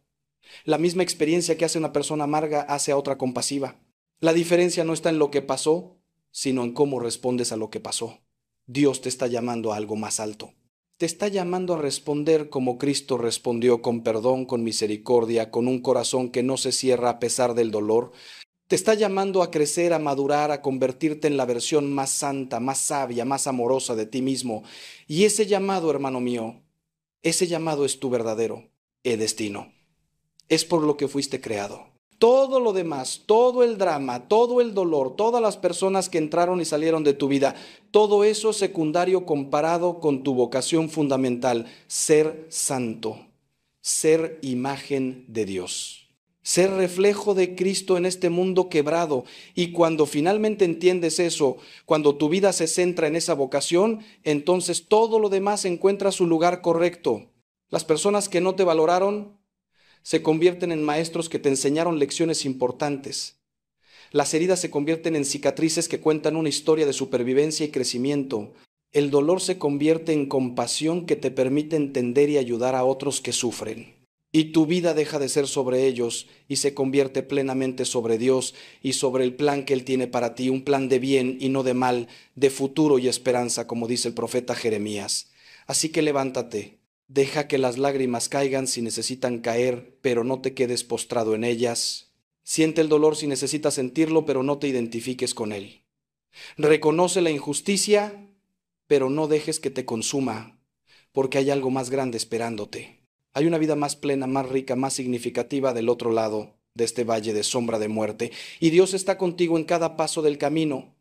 La misma experiencia que hace una persona amarga hace a otra compasiva. La diferencia no está en lo que pasó, sino en cómo respondes a lo que pasó. Dios te está llamando a algo más alto. Te está llamando a responder como Cristo respondió, con perdón, con misericordia, con un corazón que no se cierra a pesar del dolor. Te está llamando a crecer, a madurar, a convertirte en la versión más santa, más sabia, más amorosa de ti mismo. Y ese llamado, hermano mío, ese llamado es tu verdadero destino. Es por lo que fuiste creado. Todo lo demás, todo el drama, todo el dolor, todas las personas que entraron y salieron de tu vida, todo eso es secundario comparado con tu vocación fundamental: ser santo, ser imagen de Dios, ser reflejo de Cristo en este mundo quebrado. Y cuando finalmente entiendes eso, cuando tu vida se centra en esa vocación, entonces todo lo demás encuentra su lugar correcto. Las personas que no te valoraron se convierten en maestros que te enseñaron lecciones importantes. Las heridas se convierten en cicatrices que cuentan una historia de supervivencia y crecimiento. El dolor se convierte en compasión que te permite entender y ayudar a otros que sufren. Y tu vida deja de ser sobre ellos y se convierte plenamente sobre Dios y sobre el plan que Él tiene para ti, un plan de bien y no de mal, de futuro y esperanza, como dice el profeta Jeremías. Así que levántate. Deja que las lágrimas caigan si necesitan caer, pero no te quedes postrado en ellas. Siente el dolor si necesitas sentirlo, pero no te identifiques con él. Reconoce la injusticia, pero no dejes que te consuma, porque hay algo más grande esperándote. Hay una vida más plena, más rica, más significativa del otro lado de este valle de sombra de muerte. Y Dios está contigo en cada paso del camino.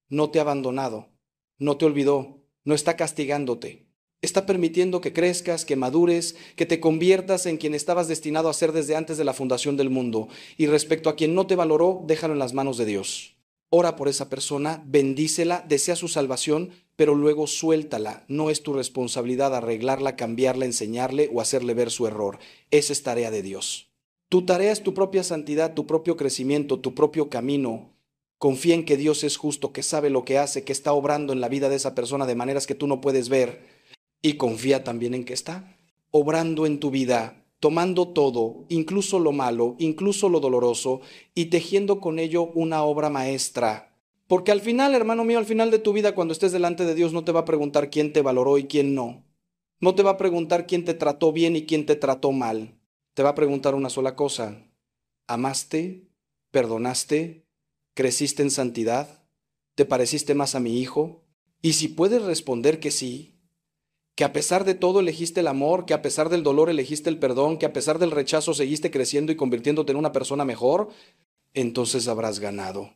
No te ha abandonado, no te olvidó, no está castigándote. Está permitiendo que crezcas, que madures, que te conviertas en quien estabas destinado a ser desde antes de la fundación del mundo. Y respecto a quien no te valoró, déjalo en las manos de Dios. Ora por esa persona, bendícela, desea su salvación, pero luego suéltala. No es tu responsabilidad arreglarla, cambiarla, enseñarle o hacerle ver su error. Esa es tarea de Dios. Tu tarea es tu propia santidad, tu propio crecimiento, tu propio camino, Confía en que Dios es justo, que sabe lo que hace, que está obrando en la vida de esa persona de maneras que tú no puedes ver. Y confía también en que está obrando en tu vida, tomando todo, incluso lo malo, incluso lo doloroso, y tejiendo con ello una obra maestra. Porque al final, hermano mío, al final de tu vida, cuando estés delante de Dios, no te va a preguntar quién te valoró y quién no. No te va a preguntar quién te trató bien y quién te trató mal. Te va a preguntar una sola cosa: ¿amaste? ¿Perdonaste? ¿Creciste en santidad? ¿Te pareciste más a mi hijo? Y si puedes responder que sí, que a pesar de todo elegiste el amor, que a pesar del dolor elegiste el perdón, que a pesar del rechazo seguiste creciendo y convirtiéndote en una persona mejor, entonces habrás ganado.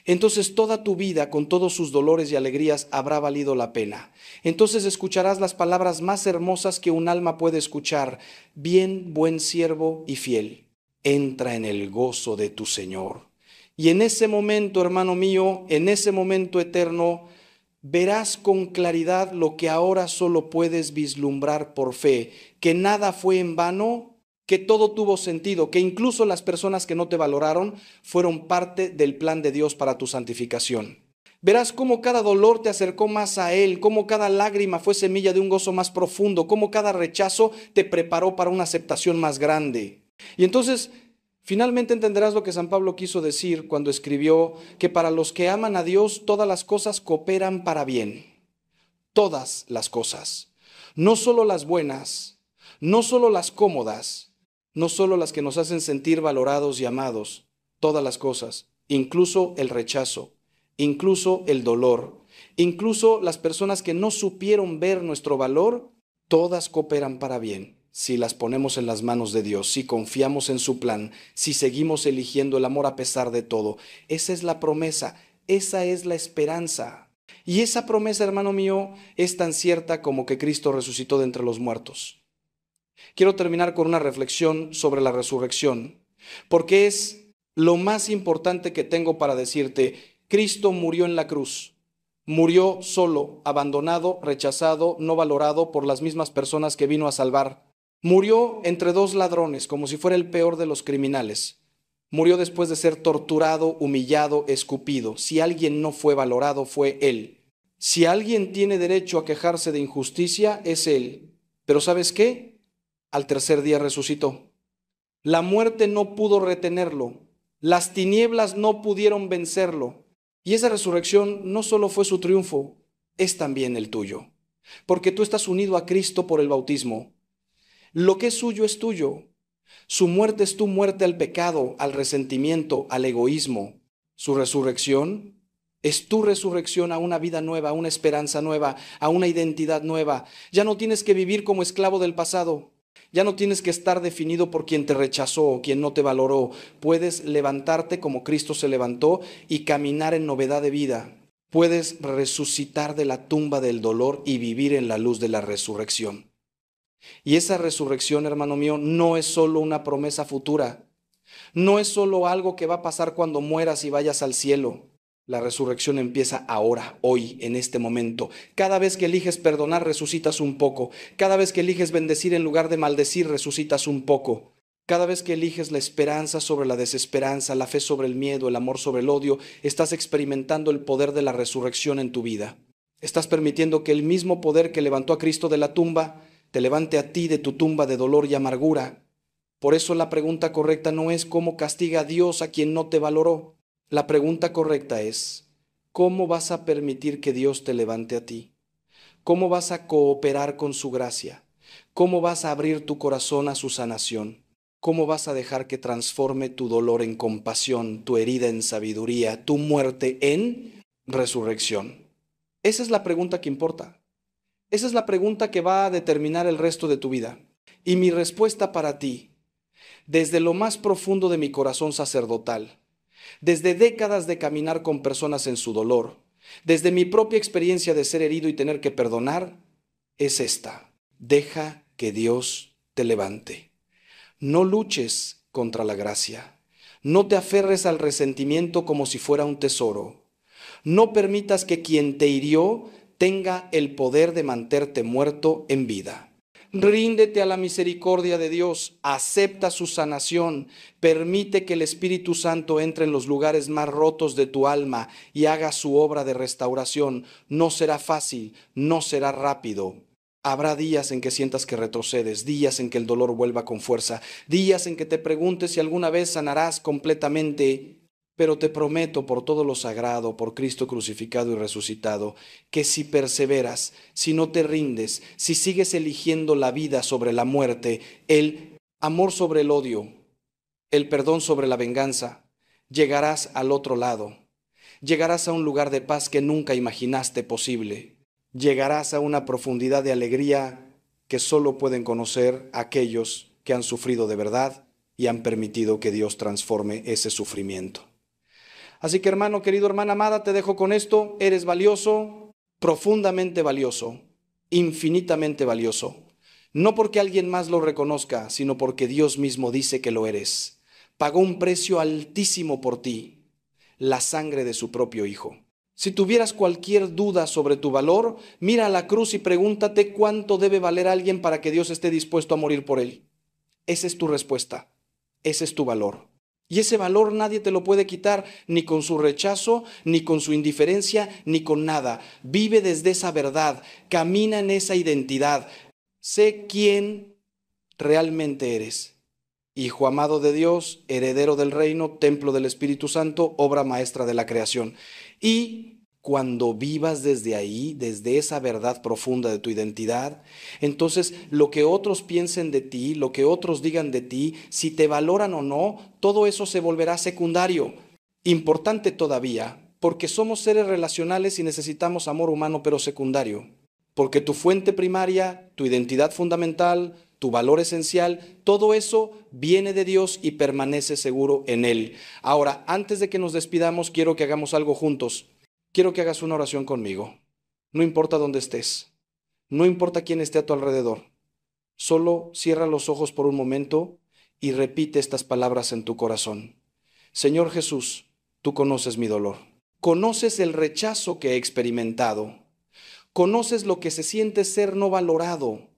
Entonces toda tu vida, con todos sus dolores y alegrías, habrá valido la pena. Entonces escucharás las palabras más hermosas que un alma puede escuchar: bien, buen siervo y fiel, entra en el gozo de tu Señor. Y en ese momento, hermano mío, en ese momento eterno, verás con claridad lo que ahora solo puedes vislumbrar por fe: que nada fue en vano, que todo tuvo sentido, que incluso las personas que no te valoraron fueron parte del plan de Dios para tu santificación. Verás cómo cada dolor te acercó más a Él, cómo cada lágrima fue semilla de un gozo más profundo, cómo cada rechazo te preparó para una aceptación más grande. Y entonces, finalmente entenderás lo que San Pablo quiso decir cuando escribió que para los que aman a Dios todas las cosas cooperan para bien. Todas las cosas. No solo las buenas, no solo las cómodas, no solo las que nos hacen sentir valorados y amados, todas las cosas, incluso el rechazo, incluso el dolor, incluso las personas que no supieron ver nuestro valor, todas cooperan para bien si las ponemos en las manos de Dios, si confiamos en su plan, si seguimos eligiendo el amor a pesar de todo. Esa es la promesa, esa es la esperanza. Y esa promesa, hermano mío, es tan cierta como que Cristo resucitó de entre los muertos. Quiero terminar con una reflexión sobre la resurrección, porque es lo más importante que tengo para decirte. Cristo murió en la cruz. Murió solo, abandonado, rechazado, no valorado por las mismas personas que vino a salvar. Murió entre dos ladrones, como si fuera el peor de los criminales. Murió después de ser torturado, humillado, escupido. Si alguien no fue valorado, fue Él. Si alguien tiene derecho a quejarse de injusticia, es Él. Pero ¿sabes qué? Al tercer día resucitó. La muerte no pudo retenerlo. Las tinieblas no pudieron vencerlo. Y esa resurrección no solo fue su triunfo, es también el tuyo. Porque tú estás unido a Cristo por el bautismo. Lo que es suyo es tuyo. Su muerte es tu muerte al pecado, al resentimiento, al egoísmo. Su resurrección es tu resurrección a una vida nueva, a una esperanza nueva, a una identidad nueva. Ya no tienes que vivir como esclavo del pasado. Ya no tienes que estar definido por quien te rechazó o quien no te valoró. Puedes levantarte como Cristo se levantó y caminar en novedad de vida. Puedes resucitar de la tumba del dolor y vivir en la luz de la resurrección. Y esa resurrección, hermano mío, no es solo una promesa futura. No es solo algo que va a pasar cuando mueras y vayas al cielo. La resurrección empieza ahora, hoy, en este momento. Cada vez que eliges perdonar, resucitas un poco. Cada vez que eliges bendecir en lugar de maldecir, resucitas un poco. Cada vez que eliges la esperanza sobre la desesperanza, la fe sobre el miedo, el amor sobre el odio, estás experimentando el poder de la resurrección en tu vida. Estás permitiendo que el mismo poder que levantó a Cristo de la tumba te levante a ti de tu tumba de dolor y amargura. Por eso la pregunta correcta no es cómo castiga a Dios a quien no te valoró. La pregunta correcta es, ¿cómo vas a permitir que Dios te levante a ti? ¿Cómo vas a cooperar con su gracia? ¿Cómo vas a abrir tu corazón a su sanación? ¿Cómo vas a dejar que transforme tu dolor en compasión, tu herida en sabiduría, tu muerte en resurrección? Esa es la pregunta que importa. Esa es la pregunta que va a determinar el resto de tu vida. Y mi respuesta para ti, desde lo más profundo de mi corazón sacerdotal, desde décadas de caminar con personas en su dolor, desde mi propia experiencia de ser herido y tener que perdonar, es esta: deja que Dios te levante. No luches contra la gracia. No te aferres al resentimiento como si fuera un tesoro. No permitas que quien te hirió tenga el poder de mantenerte muerto en vida. Ríndete a la misericordia de Dios, acepta su sanación, permite que el Espíritu Santo entre en los lugares más rotos de tu alma y haga su obra de restauración. No será fácil, no será rápido. Habrá días en que sientas que retrocedes, días en que el dolor vuelva con fuerza, días en que te preguntes si alguna vez sanarás completamente. Pero te prometo por todo lo sagrado, por Cristo crucificado y resucitado, que si perseveras, si no te rindes, si sigues eligiendo la vida sobre la muerte, el amor sobre el odio, el perdón sobre la venganza, llegarás al otro lado. Llegarás a un lugar de paz que nunca imaginaste posible. Llegarás a una profundidad de alegría que solo pueden conocer aquellos que han sufrido de verdad y han permitido que Dios transforme ese sufrimiento. Así que hermano, querido, hermana amada, te dejo con esto. Eres valioso, profundamente valioso, infinitamente valioso. No porque alguien más lo reconozca, sino porque Dios mismo dice que lo eres. Pagó un precio altísimo por ti, la sangre de su propio Hijo. Si tuvieras cualquier duda sobre tu valor, mira a la cruz y pregúntate cuánto debe valer alguien para que Dios esté dispuesto a morir por él. Esa es tu respuesta, ese es tu valor. Y ese valor nadie te lo puede quitar, ni con su rechazo, ni con su indiferencia, ni con nada. Vive desde esa verdad, camina en esa identidad. Sé quién realmente eres. Hijo amado de Dios, heredero del reino, templo del Espíritu Santo, obra maestra de la creación. Y cuando vivas desde ahí, desde esa verdad profunda de tu identidad, entonces lo que otros piensen de ti, lo que otros digan de ti, si te valoran o no, todo eso se volverá secundario. Importante todavía, porque somos seres relacionales y necesitamos amor humano, pero secundario. Porque tu fuente primaria, tu identidad fundamental, tu valor esencial, todo eso viene de Dios y permanece seguro en Él. Ahora, antes de que nos despidamos, quiero que hagamos algo juntos. Quiero que hagas una oración conmigo. No importa dónde estés, no importa quién esté a tu alrededor. Solo cierra los ojos por un momento y repite estas palabras en tu corazón. Señor Jesús, tú conoces mi dolor. Conoces el rechazo que he experimentado. Conoces lo que se siente ser no valorado.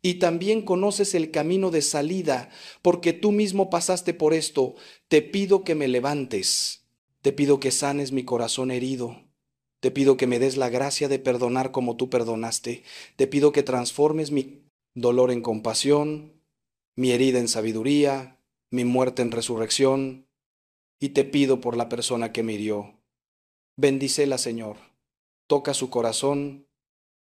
Y también conoces el camino de salida, porque tú mismo pasaste por esto. Te pido que me levantes. Te pido que sanes mi corazón herido. Te pido que me des la gracia de perdonar como tú perdonaste. Te pido que transformes mi dolor en compasión, mi herida en sabiduría, mi muerte en resurrección. Y te pido por la persona que me hirió. Bendícela, Señor. Toca su corazón,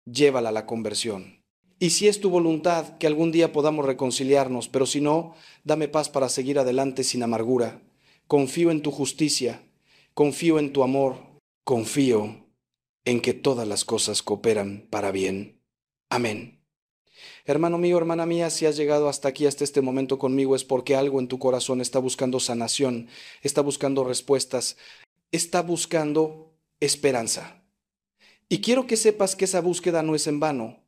llévala a la conversión. Y si es tu voluntad que algún día podamos reconciliarnos, pero si no, dame paz para seguir adelante sin amargura. Confío en tu justicia, confío en tu amor, confío en que todas las cosas cooperan para bien. Amén. Hermano mío, hermana mía, si has llegado hasta aquí, hasta este momento conmigo, es porque algo en tu corazón está buscando sanación, está buscando respuestas, está buscando esperanza. Y quiero que sepas que esa búsqueda no es en vano.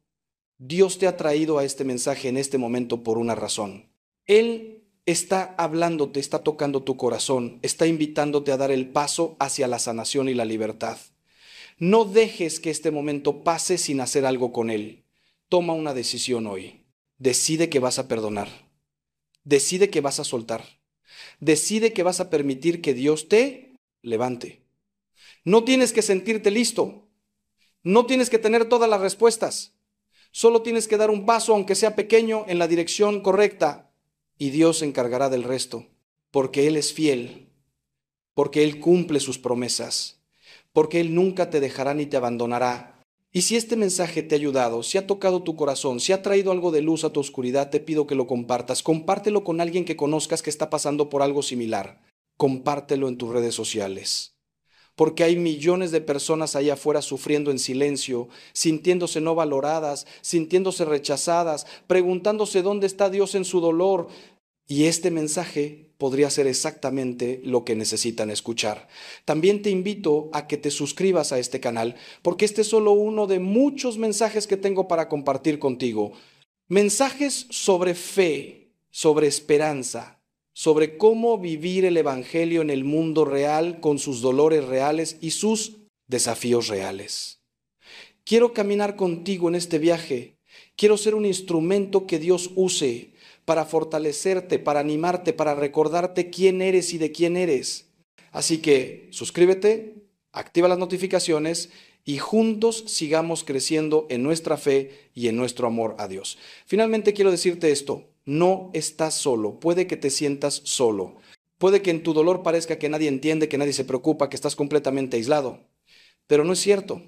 Dios te ha traído a este mensaje en este momento por una razón. Él está hablándote, está tocando tu corazón, está invitándote a dar el paso hacia la sanación y la libertad. No dejes que este momento pase sin hacer algo con él. Toma una decisión hoy. Decide que vas a perdonar. Decide que vas a soltar. Decide que vas a permitir que Dios te levante. No tienes que sentirte listo. No tienes que tener todas las respuestas. Solo tienes que dar un paso, aunque sea pequeño, en la dirección correcta. Y Dios se encargará del resto. Porque Él es fiel. Porque Él cumple sus promesas. Porque Él nunca te dejará ni te abandonará. Y si este mensaje te ha ayudado, si ha tocado tu corazón, si ha traído algo de luz a tu oscuridad, te pido que lo compartas. Compártelo con alguien que conozcas que está pasando por algo similar. Compártelo en tus redes sociales. Porque hay millones de personas allá afuera sufriendo en silencio, sintiéndose no valoradas, sintiéndose rechazadas, preguntándose dónde está Dios en su dolor. Y este mensaje podría ser exactamente lo que necesitan escuchar. También te invito a que te suscribas a este canal, porque este es solo uno de muchos mensajes que tengo para compartir contigo. Mensajes sobre fe, sobre esperanza, sobre cómo vivir el Evangelio en el mundo real con sus dolores reales y sus desafíos reales. Quiero caminar contigo en este viaje. Quiero ser un instrumento que Dios use para fortalecerte, para animarte, para recordarte quién eres y de quién eres. Así que suscríbete, activa las notificaciones y juntos sigamos creciendo en nuestra fe y en nuestro amor a Dios. Finalmente quiero decirte esto, no estás solo, puede que te sientas solo, puede que en tu dolor parezca que nadie entiende, que nadie se preocupa, que estás completamente aislado, pero no es cierto.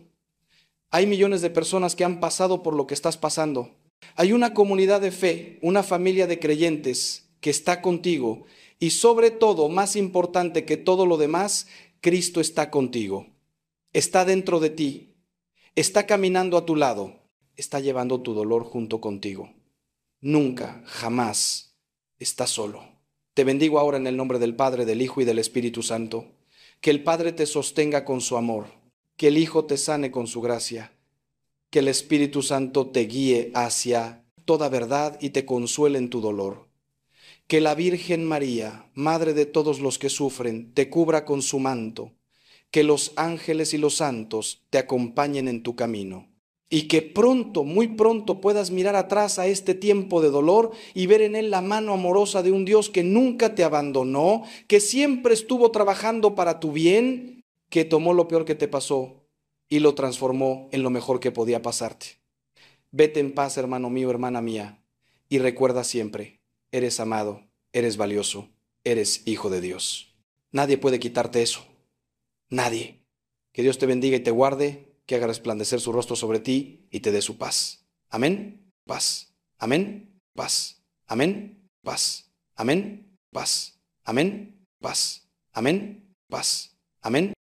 Hay millones de personas que han pasado por lo que estás pasando. Hay una comunidad de fe, una familia de creyentes que está contigo y sobre todo, más importante que todo lo demás, Cristo está contigo. Está dentro de ti, está caminando a tu lado, está llevando tu dolor junto contigo. Nunca, jamás estás solo. Te bendigo ahora en el nombre del Padre, del Hijo y del Espíritu Santo. Que el Padre te sostenga con su amor, que el Hijo te sane con su gracia, que el Espíritu Santo te guíe hacia toda verdad y te consuele en tu dolor. Que la Virgen María, Madre de todos los que sufren, te cubra con su manto. Que los ángeles y los santos te acompañen en tu camino. Y que pronto, muy pronto puedas mirar atrás a este tiempo de dolor y ver en él la mano amorosa de un Dios que nunca te abandonó, que siempre estuvo trabajando para tu bien, que tomó lo peor que te pasó y lo transformó en lo mejor que podía pasarte. Vete en paz, hermano mío, hermana mía, y recuerda siempre, eres amado, eres valioso, eres hijo de Dios. Nadie puede quitarte eso. Nadie. Que Dios te bendiga y te guarde, que haga resplandecer su rostro sobre ti y te dé su paz. Amén. Paz. Amén. Paz. Amén. Paz. Amén. Paz. Amén. Paz. Amén. Paz. Amén.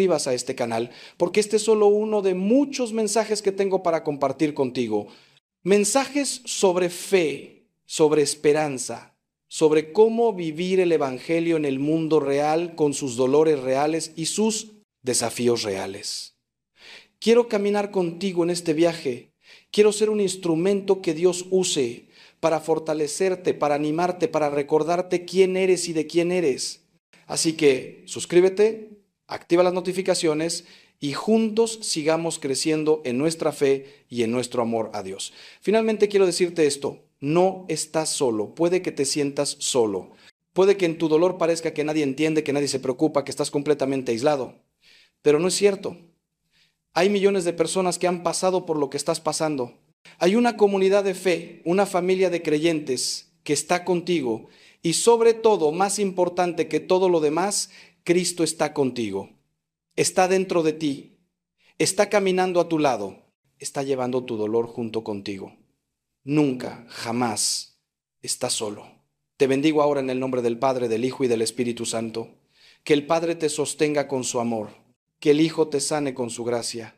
suscribas a este canal, porque este es solo uno de muchos mensajes que tengo para compartir contigo. Mensajes sobre fe, sobre esperanza, sobre cómo vivir el Evangelio en el mundo real con sus dolores reales y sus desafíos reales. Quiero caminar contigo en este viaje. Quiero ser un instrumento que Dios use para fortalecerte, para animarte, para recordarte quién eres y de quién eres. Así que suscríbete, activa las notificaciones y juntos sigamos creciendo en nuestra fe y en nuestro amor a Dios. Finalmente quiero decirte esto, no estás solo, puede que te sientas solo, puede que en tu dolor parezca que nadie entiende, que nadie se preocupa, que estás completamente aislado, pero no es cierto. Hay millones de personas que han pasado por lo que estás pasando. Hay una comunidad de fe, una familia de creyentes que está contigo y sobre todo, más importante que todo lo demás, Cristo está contigo. Está dentro de ti, está caminando a tu lado, está llevando tu dolor junto contigo. Nunca, jamás estás solo. Te bendigo ahora en el nombre del Padre, del Hijo y del Espíritu Santo. Que el Padre te sostenga con su amor, que el Hijo te sane con su gracia,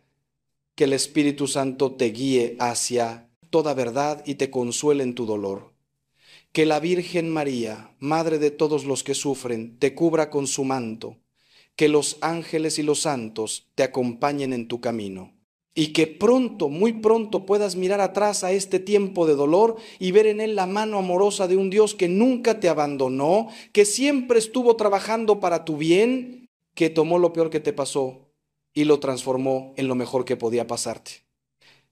que el Espíritu Santo te guíe hacia toda verdad y te consuele en tu dolor. Que la Virgen María, Madre de todos los que sufren, te cubra con su manto. Que los ángeles y los santos te acompañen en tu camino. Y que pronto, muy pronto puedas mirar atrás a este tiempo de dolor y ver en él la mano amorosa de un Dios que nunca te abandonó, que siempre estuvo trabajando para tu bien, que tomó lo peor que te pasó y lo transformó en lo mejor que podía pasarte.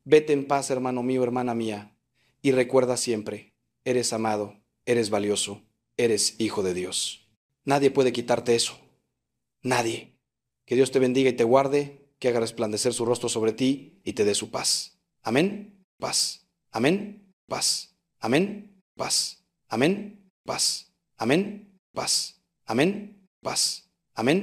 Vete en paz, hermano mío, hermana mía, y recuerda siempre, eres amado, eres valioso, eres hijo de Dios. Nadie puede quitarte eso. Nadie. Que Dios te bendiga y te guarde, que haga resplandecer su rostro sobre ti y te dé su paz. Amén. Paz. Amén. Paz. Amén. Paz. Amén. Paz. Amén. Paz. Amén. Paz. Amén.